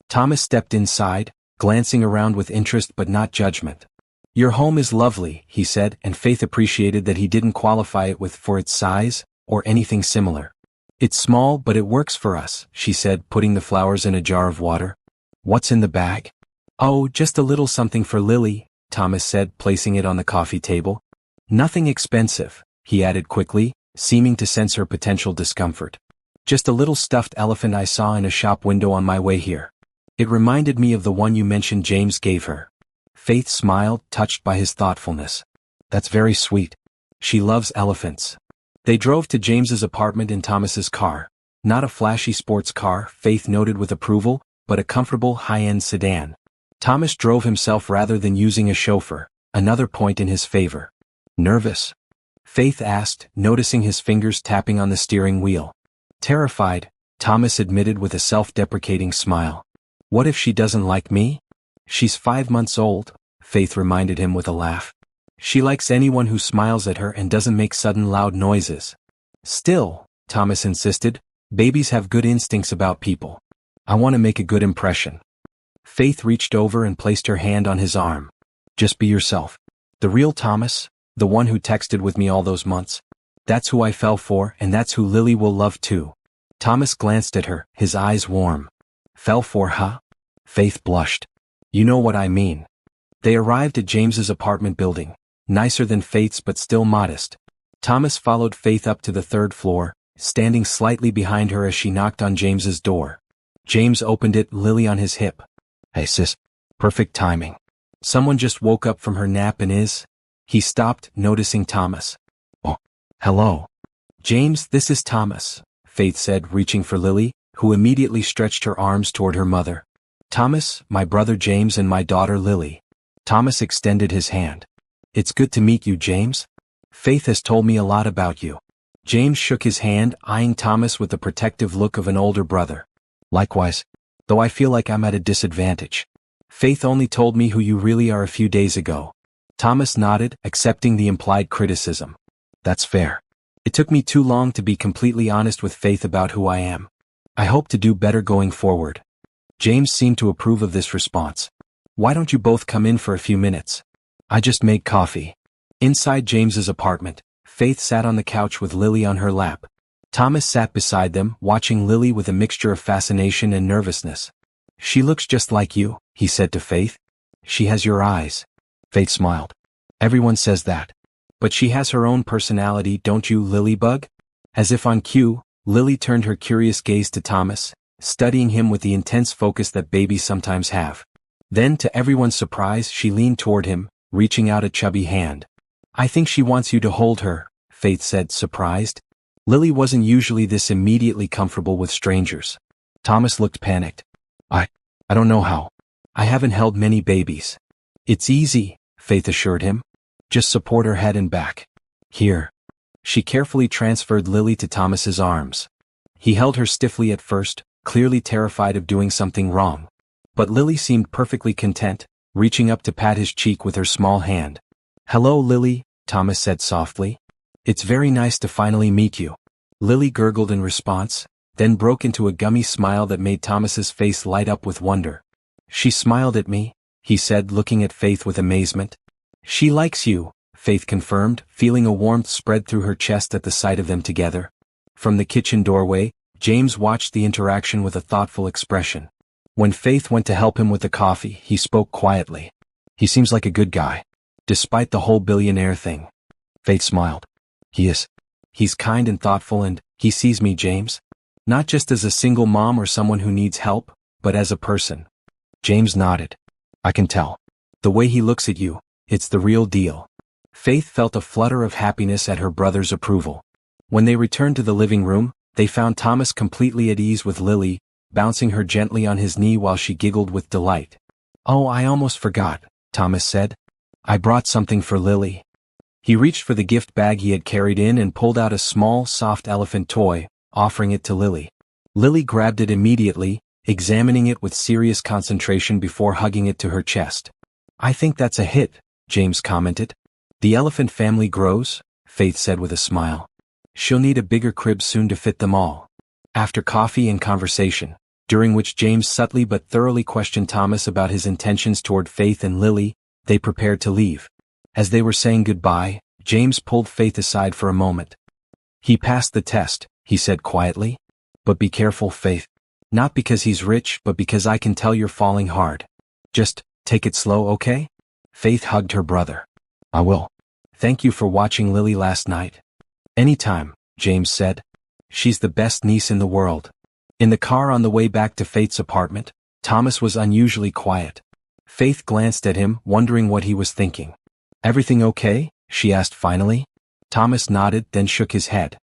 Thomas stepped inside, glancing around with interest but not judgment. Your home is lovely, he said, and Faith appreciated that he didn't qualify it with for its size, or anything similar. It's small but it works for us, she said, putting the flowers in a jar of water. What's in the bag? Oh, just a little something for Lily, Thomas said, placing it on the coffee table. Nothing expensive, he added quickly, seeming to sense her potential discomfort. Just a little stuffed elephant I saw in a shop window on my way here. It reminded me of the one you mentioned James gave her. Faith smiled, touched by his thoughtfulness. That's very sweet. She loves elephants. They drove to James's apartment in Thomas's car. Not a flashy sports car, Faith noted with approval, but a comfortable high-end sedan. Thomas drove himself rather than using a chauffeur, another point in his favor. Nervous? Faith asked, noticing his fingers tapping on the steering wheel. Terrified, Thomas admitted with a self-deprecating smile. What if she doesn't like me? She's 5 months old, Faith reminded him with a laugh. She likes anyone who smiles at her and doesn't make sudden loud noises. Still, Thomas insisted, babies have good instincts about people. I want to make a good impression. Faith reached over and placed her hand on his arm. Just be yourself. The real Thomas, the one who texted with me all those months. That's who I fell for, and that's who Lily will love too. Thomas glanced at her, his eyes warm. Fell for, huh? Faith blushed. You know what I mean. They arrived at James's apartment building, nicer than Faith's but still modest. Thomas followed Faith up to the 3rd floor, standing slightly behind her as she knocked on James's door. James opened it, Lily on his hip. Hey sis. Perfect timing. Someone just woke up from her nap and is... He stopped, noticing Thomas. Oh, hello. James, this is Thomas, Faith said, reaching for Lily, who immediately stretched her arms toward her mother. Thomas, my brother James and my daughter Lily. Thomas extended his hand. It's good to meet you, James. Faith has told me a lot about you. James shook his hand, eyeing Thomas with the protective look of an older brother. Likewise. Though I feel like I'm at a disadvantage. Faith only told me who you really are a few days ago. Thomas nodded, accepting the implied criticism. That's fair. It took me too long to be completely honest with Faith about who I am. I hope to do better going forward. James seemed to approve of this response. Why don't you both come in for a few minutes? I just made coffee. Inside James's apartment, Faith sat on the couch with Lily on her lap. Thomas sat beside them, watching Lily with a mixture of fascination and nervousness. She looks just like you, he said to Faith. She has your eyes. Faith smiled. Everyone says that. But she has her own personality, don't you, Lilybug? As if on cue, Lily turned her curious gaze to Thomas, studying him with the intense focus that babies sometimes have. Then, to everyone's surprise, she leaned toward him, reaching out a chubby hand. I think she wants you to hold her, Faith said, surprised. Lily wasn't usually this immediately comfortable with strangers. Thomas looked panicked. I don't know how. I haven't held many babies. It's easy, Faith assured him. Just support her head and back. Here. She carefully transferred Lily to Thomas's arms. He held her stiffly at first, clearly terrified of doing something wrong. But Lily seemed perfectly content, reaching up to pat his cheek with her small hand. Hello, Lily, Thomas said softly. It's very nice to finally meet you. Lily gurgled in response, then broke into a gummy smile that made Thomas's face light up with wonder. She smiled at me, he said, looking at Faith with amazement. She likes you, Faith confirmed, feeling a warmth spread through her chest at the sight of them together. From the kitchen doorway, James watched the interaction with a thoughtful expression. When Faith went to help him with the coffee, he spoke quietly. He seems like a good guy. Despite the whole billionaire thing. Faith smiled. He is. He's kind and thoughtful, and he sees me, James. Not just as a single mom or someone who needs help, but as a person. James nodded. I can tell. The way he looks at you, it's the real deal. Faith felt a flutter of happiness at her brother's approval. When they returned to the living room, they found Thomas completely at ease with Lily, bouncing her gently on his knee while she giggled with delight. Oh, I almost forgot, Thomas said. I brought something for Lily. He reached for the gift bag he had carried in and pulled out a small, soft elephant toy, offering it to Lily. Lily grabbed it immediately, examining it with serious concentration before hugging it to her chest. I think that's a hit, James commented. The elephant family grows, Faith said with a smile. She'll need a bigger crib soon to fit them all. After coffee and conversation, during which James subtly but thoroughly questioned Thomas about his intentions toward Faith and Lily, they prepared to leave. As they were saying goodbye, James pulled Faith aside for a moment. He passed the test, he said quietly. But be careful, Faith. Not because he's rich, but because I can tell you're falling hard. Just take it slow, okay? Faith hugged her brother. I will. Thank you for watching Lily last night. Anytime, James said. She's the best niece in the world. In the car on the way back to Faith's apartment, Thomas was unusually quiet. Faith glanced at him, wondering what he was thinking. Everything okay? She asked finally. Thomas nodded, then shook his head.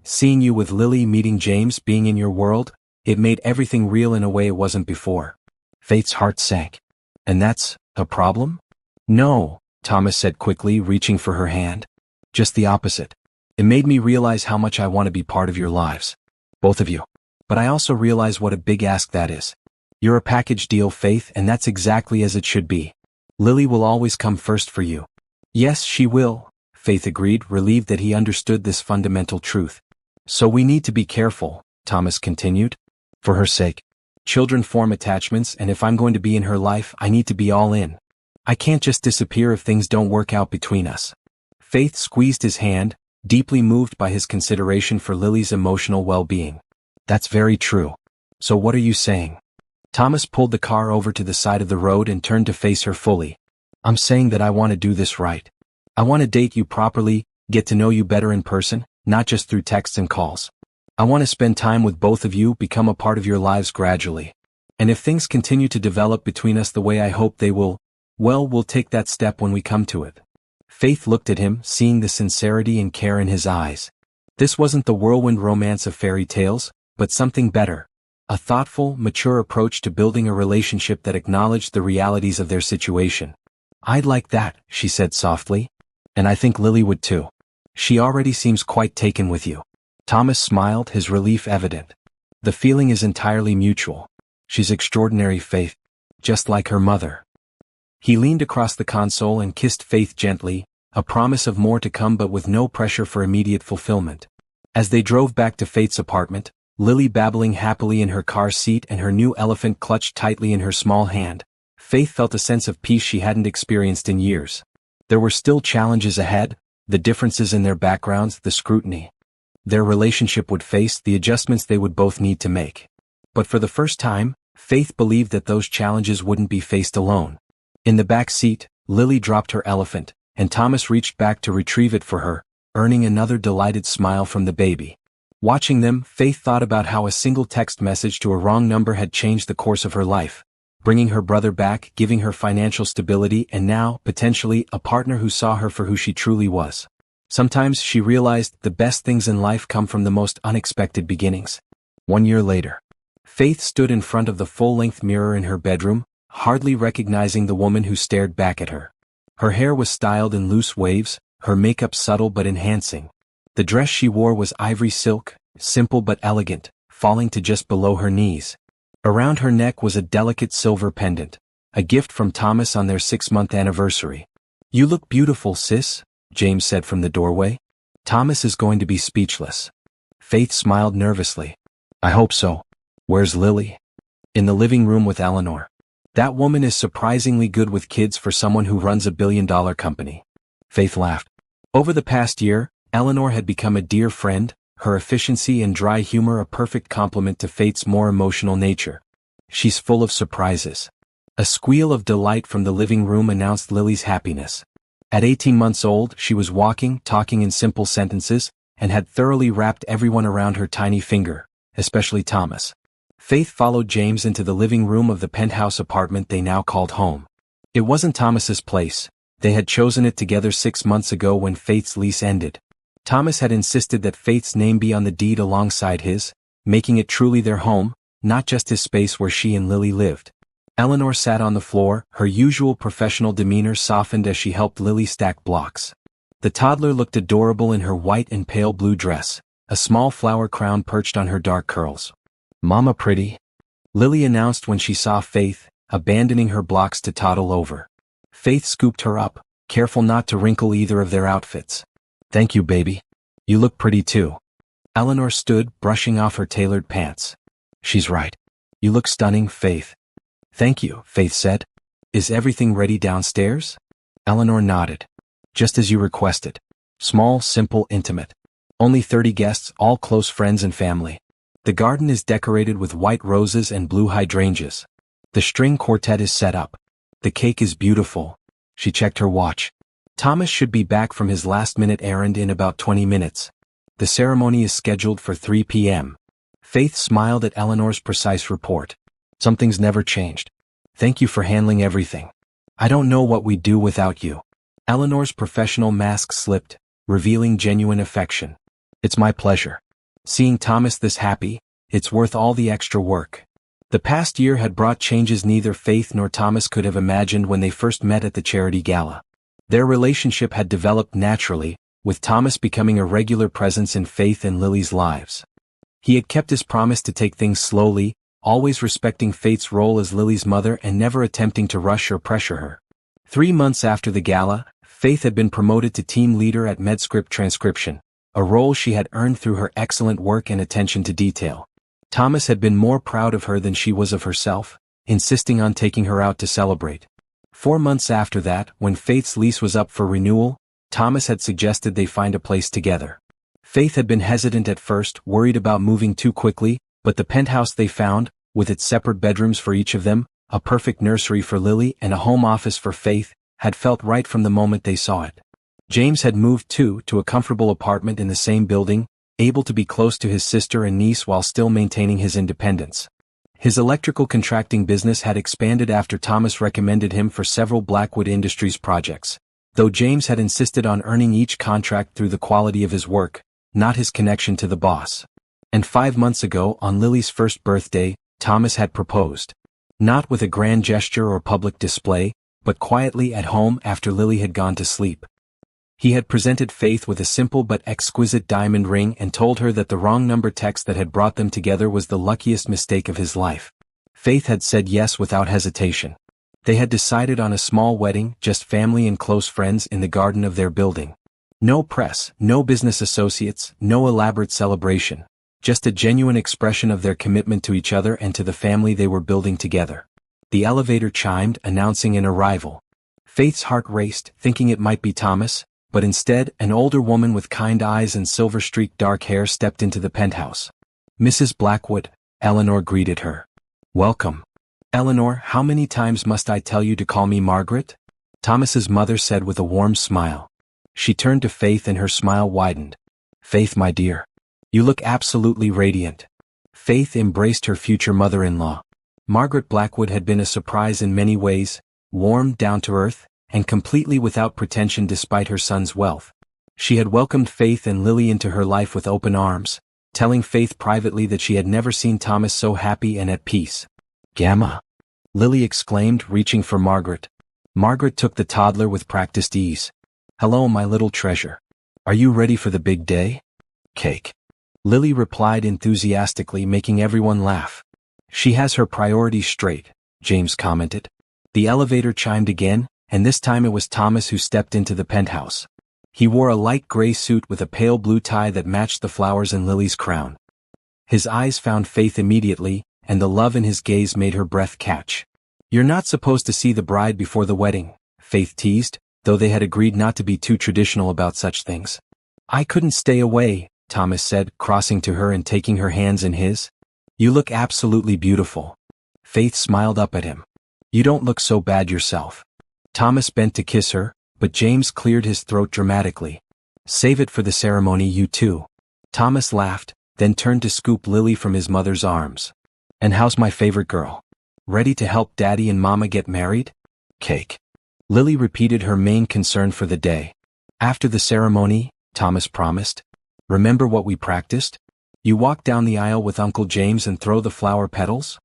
Seeing you with Lily, meeting James, being in your world, it made everything real in a way it wasn't before. Faith's heart sank. And that's a problem? No, Thomas said quickly, reaching for her hand. Just the opposite. It made me realize how much I want to be part of your lives. Both of you. But I also realize what a big ask that is. You're a package deal, Faith, and that's exactly as it should be. Lily will always come first for you. Yes, she will, Faith agreed, relieved that he understood this fundamental truth. So we need to be careful, Thomas continued. For her sake. Children form attachments, and if I'm going to be in her life, I need to be all in. I can't just disappear if things don't work out between us. Faith squeezed his hand, deeply moved by his consideration for Lily's emotional well-being. That's very true. So what are you saying? Thomas pulled the car over to the side of the road and turned to face her fully. I'm saying that I want to do this right. I want to date you properly, get to know you better in person, not just through texts and calls. I want to spend time with both of you, become a part of your lives gradually. And if things continue to develop between us the way I hope they will, well, we'll take that step when we come to it. Faith looked at him, seeing the sincerity and care in his eyes. This wasn't the whirlwind romance of fairy tales, but something better. A thoughtful, mature approach to building a relationship that acknowledged the realities of their situation. I'd like that, she said softly. And I think Lily would too. She already seems quite taken with you. Thomas smiled, his relief evident. The feeling is entirely mutual. She's extraordinary, Faith. Just like her mother. He leaned across the console and kissed Faith gently, a promise of more to come but with no pressure for immediate fulfillment. As they drove back to Faith's apartment, Lily babbling happily in her car seat and her new elephant clutched tightly in her small hand, Faith felt a sense of peace she hadn't experienced in years. There were still challenges ahead, the differences in their backgrounds, the scrutiny their relationship would face, the adjustments they would both need to make. But for the first time, Faith believed that those challenges wouldn't be faced alone. In the back seat, Lily dropped her elephant, and Thomas reached back to retrieve it for her, earning another delighted smile from the baby. Watching them, Faith thought about how a single text message to a wrong number had changed the course of her life, bringing her brother back, giving her financial stability, and now, potentially, a partner who saw her for who she truly was. Sometimes she realized the best things in life come from the most unexpected beginnings. 1 year later, Faith stood in front of the full-length mirror in her bedroom, hardly recognizing the woman who stared back at her. Her hair was styled in loose waves, her makeup subtle but enhancing. The dress she wore was ivory silk, simple but elegant, falling to just below her knees. Around her neck was a delicate silver pendant, a gift from Thomas on their 6-month anniversary. "You look beautiful, sis," James said from the doorway. Thomas is going to be speechless. Faith smiled nervously. "I hope so. Where's Lily?" "In the living room with Eleanor. That woman is surprisingly good with kids for someone who runs a billion-dollar company." Faith laughed. Over the past year, Eleanor had become a dear friend, her efficiency and dry humor a perfect complement to Faith's more emotional nature. "She's full of surprises." A squeal of delight from the living room announced Lily's happiness. At 18 months old, she was walking, talking in simple sentences, and had thoroughly wrapped everyone around her tiny finger, especially Thomas. Faith followed James into the living room of the penthouse apartment they now called home. It wasn't Thomas's place. They had chosen it together 6 months ago when Faith's lease ended. Thomas had insisted that Faith's name be on the deed alongside his, making it truly their home, not just his space where she and Lily lived. Eleanor sat on the floor, her usual professional demeanor softened as she helped Lily stack blocks. The toddler looked adorable in her white and pale blue dress, a small flower crown perched on her dark curls. "Mama pretty," Lily announced when she saw Faith, abandoning her blocks to toddle over. Faith scooped her up, careful not to wrinkle either of their outfits. "Thank you, baby. You look pretty too." Eleanor stood, brushing off her tailored pants. "She's right. You look stunning, Faith." "Thank you," Faith said. "Is everything ready downstairs?" Eleanor nodded. "Just as you requested. Small, simple, intimate. Only 30 guests, all close friends and family. The garden is decorated with white roses and blue hydrangeas. The string quartet is set up. The cake is beautiful." She checked her watch. "Thomas should be back from his last-minute errand in about 20 minutes. The ceremony is scheduled for 3 p.m. Faith smiled at Eleanor's precise report. "Something's never changed. Thank you for handling everything. I don't know what we'd do without you." Eleanor's professional mask slipped, revealing genuine affection. "It's my pleasure. Seeing Thomas this happy, it's worth all the extra work." The past year had brought changes neither Faith nor Thomas could have imagined when they first met at the charity gala. Their relationship had developed naturally, with Thomas becoming a regular presence in Faith and Lily's lives. He had kept his promise to take things slowly, always respecting Faith's role as Lily's mother and never attempting to rush or pressure her. 3 months after the gala, Faith had been promoted to team leader at Medscript Transcription, a role she had earned through her excellent work and attention to detail. Thomas had been more proud of her than she was of herself, insisting on taking her out to celebrate. 4 months after that, when Faith's lease was up for renewal, Thomas had suggested they find a place together. Faith had been hesitant at first, worried about moving too quickly, but the penthouse they found, with its separate bedrooms for each of them, a perfect nursery for Lily and a home office for Faith, had felt right from the moment they saw it. James had moved too, to a comfortable apartment in the same building, able to be close to his sister and niece while still maintaining his independence. His electrical contracting business had expanded after Thomas recommended him for several Blackwood Industries projects, though James had insisted on earning each contract through the quality of his work, not his connection to the boss. And 5 months ago, on Lily's first birthday, Thomas had proposed. Not with a grand gesture or public display, but quietly at home after Lily had gone to sleep. He had presented Faith with a simple but exquisite diamond ring and told her that the wrong number text that had brought them together was the luckiest mistake of his life. Faith had said yes without hesitation. They had decided on a small wedding, just family and close friends in the garden of their building. No press, no business associates, no elaborate celebration. Just a genuine expression of their commitment to each other and to the family they were building together. The elevator chimed, announcing an arrival. Faith's heart raced, thinking it might be Thomas, but instead, an older woman with kind eyes and silver-streaked dark hair stepped into the penthouse. Mrs. Blackwood, Eleanor greeted her. Welcome. Eleanor, how many times must I tell you to call me Margaret? Thomas's mother said with a warm smile. She turned to Faith and her smile widened. Faith, my dear. You look absolutely radiant. Faith embraced her future mother-in-law. Margaret Blackwood had been a surprise in many ways, warm, down-to-earth, and completely without pretension despite her son's wealth. She had welcomed Faith and Lily into her life with open arms, telling Faith privately that she had never seen Thomas so happy and at peace. Gamma! Lily exclaimed, reaching for Margaret. Margaret took the toddler with practiced ease. Hello, my little treasure. Are you ready for the big day? Cake. Lily replied enthusiastically, making everyone laugh. She has her priorities straight, James commented. The elevator chimed again, and this time it was Thomas who stepped into the penthouse. He wore a light gray suit with a pale blue tie that matched the flowers in Lily's crown. His eyes found Faith immediately, and the love in his gaze made her breath catch. You're not supposed to see the bride before the wedding, Faith teased, though they had agreed not to be too traditional about such things. I couldn't stay away, Thomas said, crossing to her and taking her hands in his. You look absolutely beautiful. Faith smiled up at him. You don't look so bad yourself. Thomas bent to kiss her, but James cleared his throat dramatically. Save it for the ceremony, you two. Thomas laughed, then turned to scoop Lily from his mother's arms. And how's my favorite girl? Ready to help Daddy and Mama get married? Cake. Lily repeated her main concern for the day. After the ceremony, Thomas promised. Remember what we practiced? You walk down the aisle with Uncle James and throw the flower petals?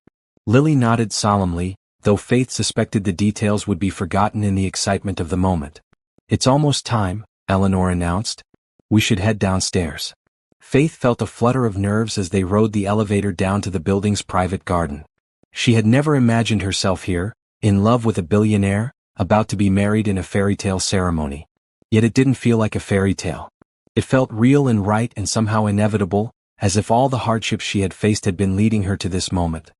Lily nodded solemnly, though Faith suspected the details would be forgotten in the excitement of the moment. It's almost time, Eleanor announced. We should head downstairs. Faith felt a flutter of nerves as they rode the elevator down to the building's private garden. She had never imagined herself here, in love with a billionaire, about to be married in a fairy tale ceremony. Yet it didn't feel like a fairy tale. It felt real and right and somehow inevitable, as if all the hardships she had faced had been leading her to this moment.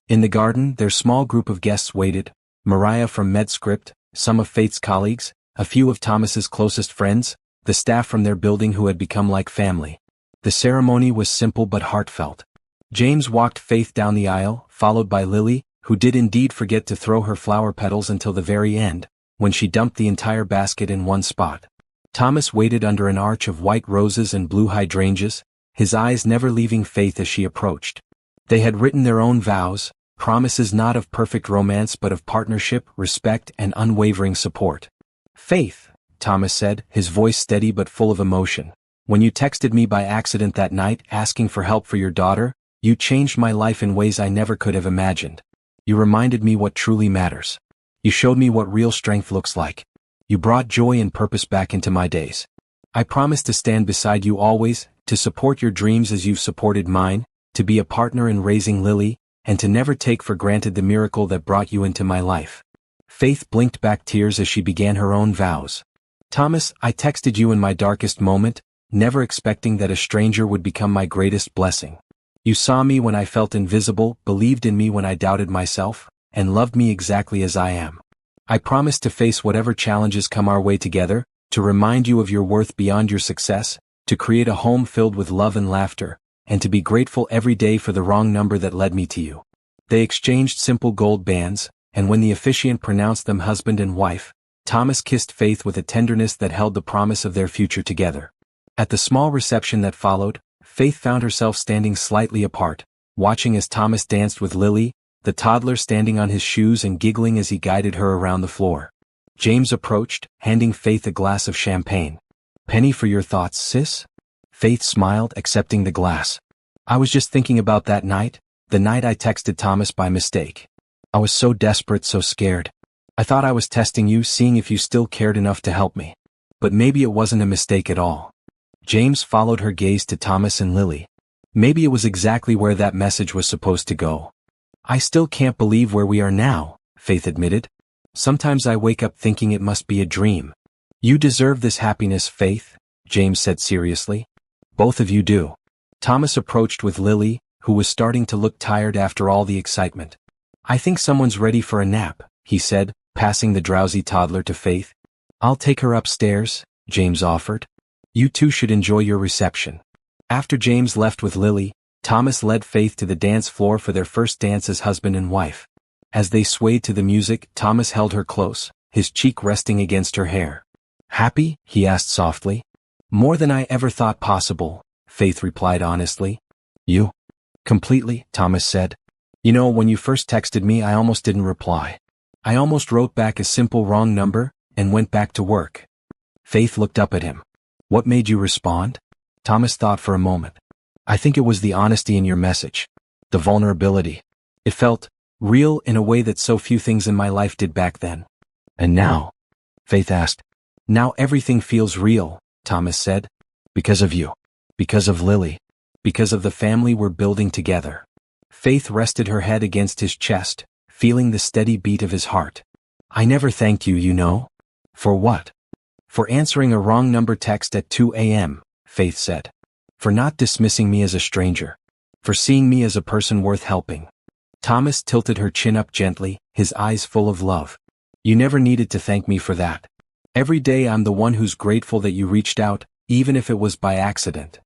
In the garden, their small group of guests waited, Mariah from MedScript, some of Faith's colleagues, a few of Thomas's closest friends, the staff from their building who had become like family. The ceremony was simple but heartfelt. James walked Faith down the aisle, followed by Lily, who did indeed forget to throw her flower petals until the very end, when she dumped the entire basket in one spot. Thomas waited under an arch of white roses and blue hydrangeas, his eyes never leaving Faith as she approached. They had written their own vows, promises not of perfect romance but of partnership, respect, and unwavering support. Faith, Thomas said, his voice steady but full of emotion. When you texted me by accident that night asking for help for your daughter, you changed my life in ways I never could have imagined. You reminded me what truly matters. You showed me what real strength looks like. You brought joy and purpose back into my days. I promise to stand beside you always, to support your dreams as you've supported mine, to be a partner in raising Lily, and to never take for granted the miracle that brought you into my life. Faith blinked back tears as she began her own vows. Thomas, I texted you in my darkest moment, never expecting that a stranger would become my greatest blessing. You saw me when I felt invisible, believed in me when I doubted myself, and loved me exactly as I am. I promise to face whatever challenges come our way together, to remind you of your worth beyond your success, to create a home filled with love and laughter, and to be grateful every day for the wrong number that led me to you. They exchanged simple gold bands, and when the officiant pronounced them husband and wife, Thomas kissed Faith with a tenderness that held the promise of their future together. At the small reception that followed, Faith found herself standing slightly apart, watching as Thomas danced with Lily, the toddler standing on his shoes and giggling as he guided her around the floor. James approached, handing Faith a glass of champagne. Penny for your thoughts, sis? Faith smiled, accepting the glass. I was just thinking about that night, the night I texted Thomas by mistake. I was so desperate, so scared. I thought I was testing you, seeing if you still cared enough to help me. But maybe it wasn't a mistake at all. James followed her gaze to Thomas and Lily. Maybe it was exactly where that message was supposed to go. I still can't believe where we are now, Faith admitted. Sometimes I wake up thinking it must be a dream. You deserve this happiness, Faith, James said seriously. Both of you do. Thomas approached with Lily, who was starting to look tired after all the excitement. I think someone's ready for a nap, he said, passing the drowsy toddler to Faith. I'll take her upstairs, James offered. You two should enjoy your reception. After James left with Lily, Thomas led Faith to the dance floor for their first dance as husband and wife. As they swayed to the music, Thomas held her close, his cheek resting against her hair. Happy? He asked softly. More than I ever thought possible, Faith replied honestly. You? Completely, Thomas said. You know, when you first texted me, I almost didn't reply. I almost wrote back a simple wrong number, and went back to work. Faith looked up at him. What made you respond? Thomas thought for a moment. I think it was the honesty in your message. The vulnerability. It felt real in a way that so few things in my life did back then. And now? Faith asked. Now everything feels real, Thomas said. Because of you. Because of Lily. Because of the family we're building together. Faith rested her head against his chest, feeling the steady beat of his heart. I never thanked you, you know. For what? For answering a wrong number text at 2 a.m., Faith said. For not dismissing me as a stranger. For seeing me as a person worth helping. Thomas tilted her chin up gently, his eyes full of love. You never needed to thank me for that. Every day I'm the one who's grateful that you reached out, even if it was by accident.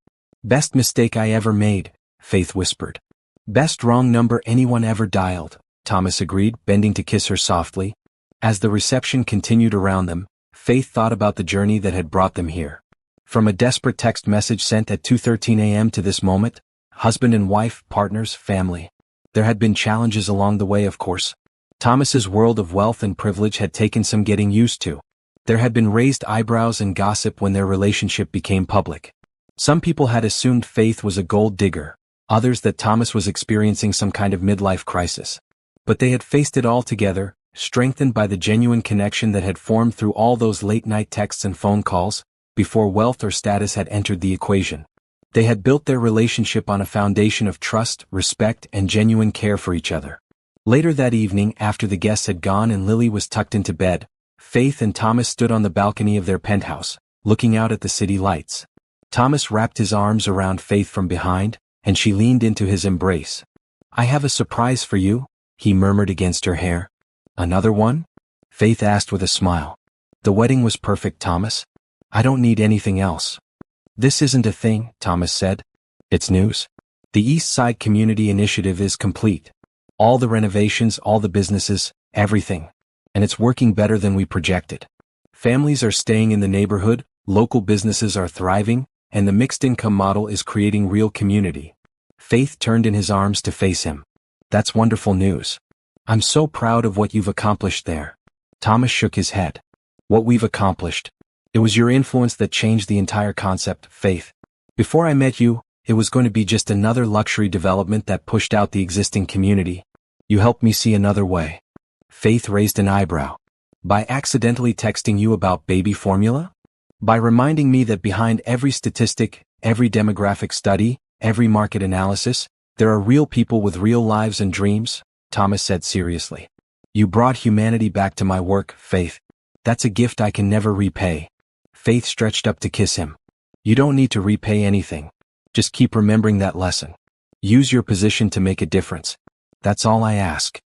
Best mistake I ever made, Faith whispered. Best wrong number anyone ever dialed, Thomas agreed, bending to kiss her softly. As the reception continued around them, Faith thought about the journey that had brought them here. From a desperate text message sent at 2:13 a.m. to this moment, husband and wife, partners, family. There had been challenges along the way, of course. Thomas's world of wealth and privilege had taken some getting used to. There had been raised eyebrows and gossip when their relationship became public. Some people had assumed Faith was a gold digger, others that Thomas was experiencing some kind of midlife crisis. But they had faced it all together, strengthened by the genuine connection that had formed through all those late-night texts and phone calls, before wealth or status had entered the equation. They had built their relationship on a foundation of trust, respect, and genuine care for each other. Later that evening, after the guests had gone and Lily was tucked into bed, Faith and Thomas stood on the balcony of their penthouse, looking out at the city lights. Thomas wrapped his arms around Faith from behind, and she leaned into his embrace. I have a surprise for you, he murmured against her hair. Another one? Faith asked with a smile. The wedding was perfect, Thomas. I don't need anything else. This isn't a thing, Thomas said. It's news. The East Side Community Initiative is complete. All the renovations, all the businesses, everything. And it's working better than we projected. Families are staying in the neighborhood, local businesses are thriving, and the mixed income model is creating real community. Faith turned in his arms to face him. That's wonderful news. I'm so proud of what you've accomplished there. Thomas shook his head. What we've accomplished. It was your influence that changed the entire concept, Faith. Before I met you, it was going to be just another luxury development that pushed out the existing community. You helped me see another way. Faith raised an eyebrow. By accidentally texting you about baby formula? By reminding me that behind every statistic, every demographic study, every market analysis, there are real people with real lives and dreams, Thomas said seriously. You brought humanity back to my work, Faith. That's a gift I can never repay. Faith stretched up to kiss him. You don't need to repay anything. Just keep remembering that lesson. Use your position to make a difference. That's all I ask.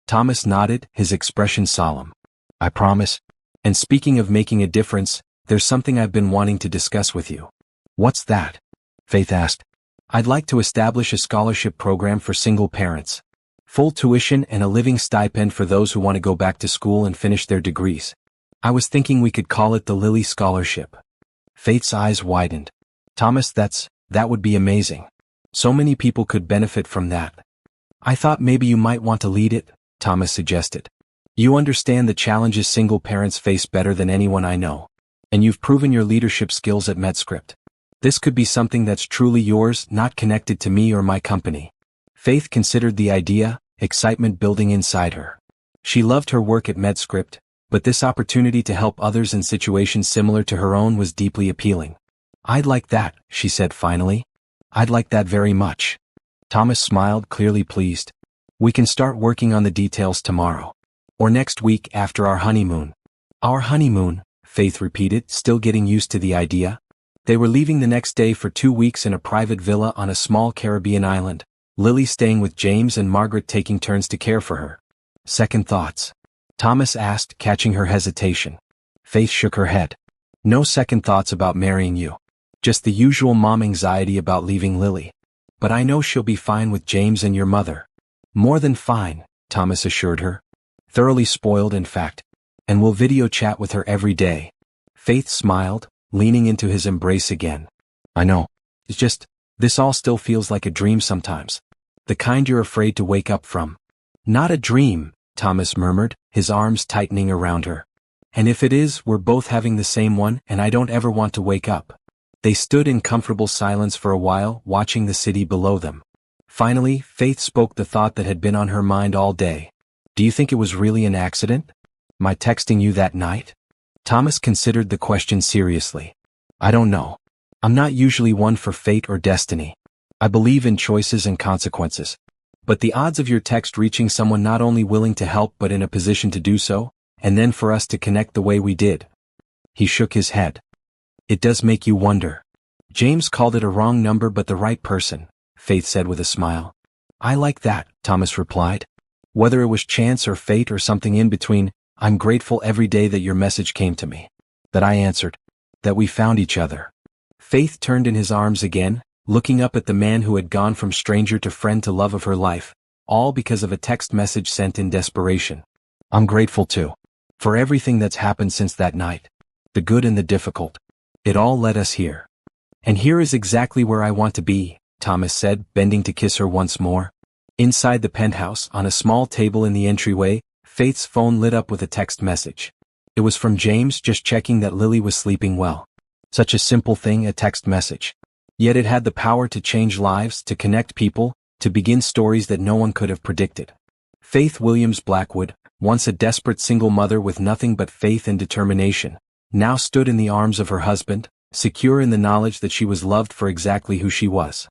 Thomas nodded, his expression solemn. I promise. And speaking of making a difference, there's something I've been wanting to discuss with you. What's that? Faith asked. I'd like to establish a scholarship program for single parents. Full tuition and a living stipend for those who want to go back to school and finish their degrees. I was thinking we could call it the Lily Scholarship. Faith's eyes widened. Thomas, that would be amazing. So many people could benefit from that. I thought maybe you might want to lead it, Thomas suggested. You understand the challenges single parents face better than anyone I know. And you've proven your leadership skills at MedScript. This could be something that's truly yours, not connected to me or my company. Faith considered the idea, excitement building inside her. She loved her work at MedScript, but this opportunity to help others in situations similar to her own was deeply appealing. I'd like that, she said finally. I'd like that very much. Thomas smiled, clearly pleased. We can start working on the details tomorrow. Or next week after our honeymoon. Our honeymoon, Faith repeated, still getting used to the idea. They were leaving the next day for 2 weeks in a private villa on a small Caribbean island, Lily staying with James and Margaret taking turns to care for her. Second thoughts? Thomas asked, catching her hesitation. Faith shook her head. No second thoughts about marrying you. Just the usual mom anxiety about leaving Lily. But I know she'll be fine with James and your mother. More than fine, Thomas assured her. Thoroughly spoiled, in fact. And we'll video chat with her every day. Faith smiled, leaning into his embrace again. I know. It's just, this all still feels like a dream sometimes. The kind you're afraid to wake up from. Not a dream, Thomas murmured, his arms tightening around her. And if it is, we're both having the same one, and I don't ever want to wake up. They stood in comfortable silence for a while, watching the city below them. Finally, Faith spoke the thought that had been on her mind all day. Do you think it was really an accident? My texting you that night? Thomas considered the question seriously. I don't know. I'm not usually one for fate or destiny. I believe in choices and consequences. But the odds of your text reaching someone not only willing to help but in a position to do so, and then for us to connect the way we did. He shook his head. It does make you wonder. James called it a wrong number but the right person, Faith said with a smile. I like that, Thomas replied. Whether it was chance or fate or something in between, I'm grateful every day that your message came to me. That I answered. That we found each other. Faith turned in his arms again, looking up at the man who had gone from stranger to friend to love of her life, all because of a text message sent in desperation. I'm grateful too. For everything that's happened since that night. The good and the difficult. It all led us here. And here is exactly where I want to be, Thomas said, bending to kiss her once more. Inside the penthouse, on a small table in the entryway, Faith's phone lit up with a text message. It was from James, just checking that Lily was sleeping well. Such a simple thing, a text message. Yet it had the power to change lives, to connect people, to begin stories that no one could have predicted. Faith Williams Blackwood, once a desperate single mother with nothing but faith and determination, now stood in the arms of her husband, secure in the knowledge that she was loved for exactly who she was.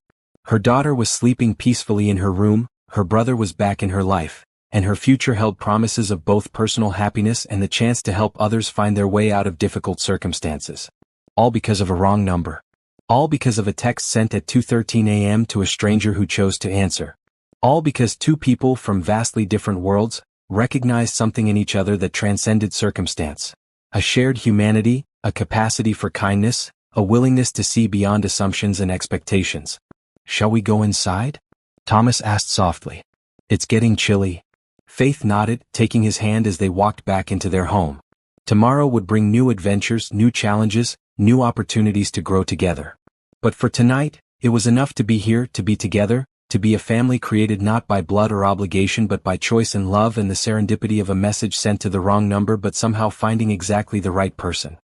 Her daughter was sleeping peacefully in her room, her brother was back in her life, and her future held promises of both personal happiness and the chance to help others find their way out of difficult circumstances. All because of a wrong number. All because of a text sent at 2:13 a.m. to a stranger who chose to answer. All because two people from vastly different worlds recognized something in each other that transcended circumstance. A shared humanity, a capacity for kindness, a willingness to see beyond assumptions and expectations. Shall we go inside? Thomas asked softly. It's getting chilly. Faith nodded, taking his hand as they walked back into their home. Tomorrow would bring new adventures, new challenges, new opportunities to grow together. But for tonight, it was enough to be here, to be together, to be a family created not by blood or obligation but by choice and love and the serendipity of a message sent to the wrong number but somehow finding exactly the right person.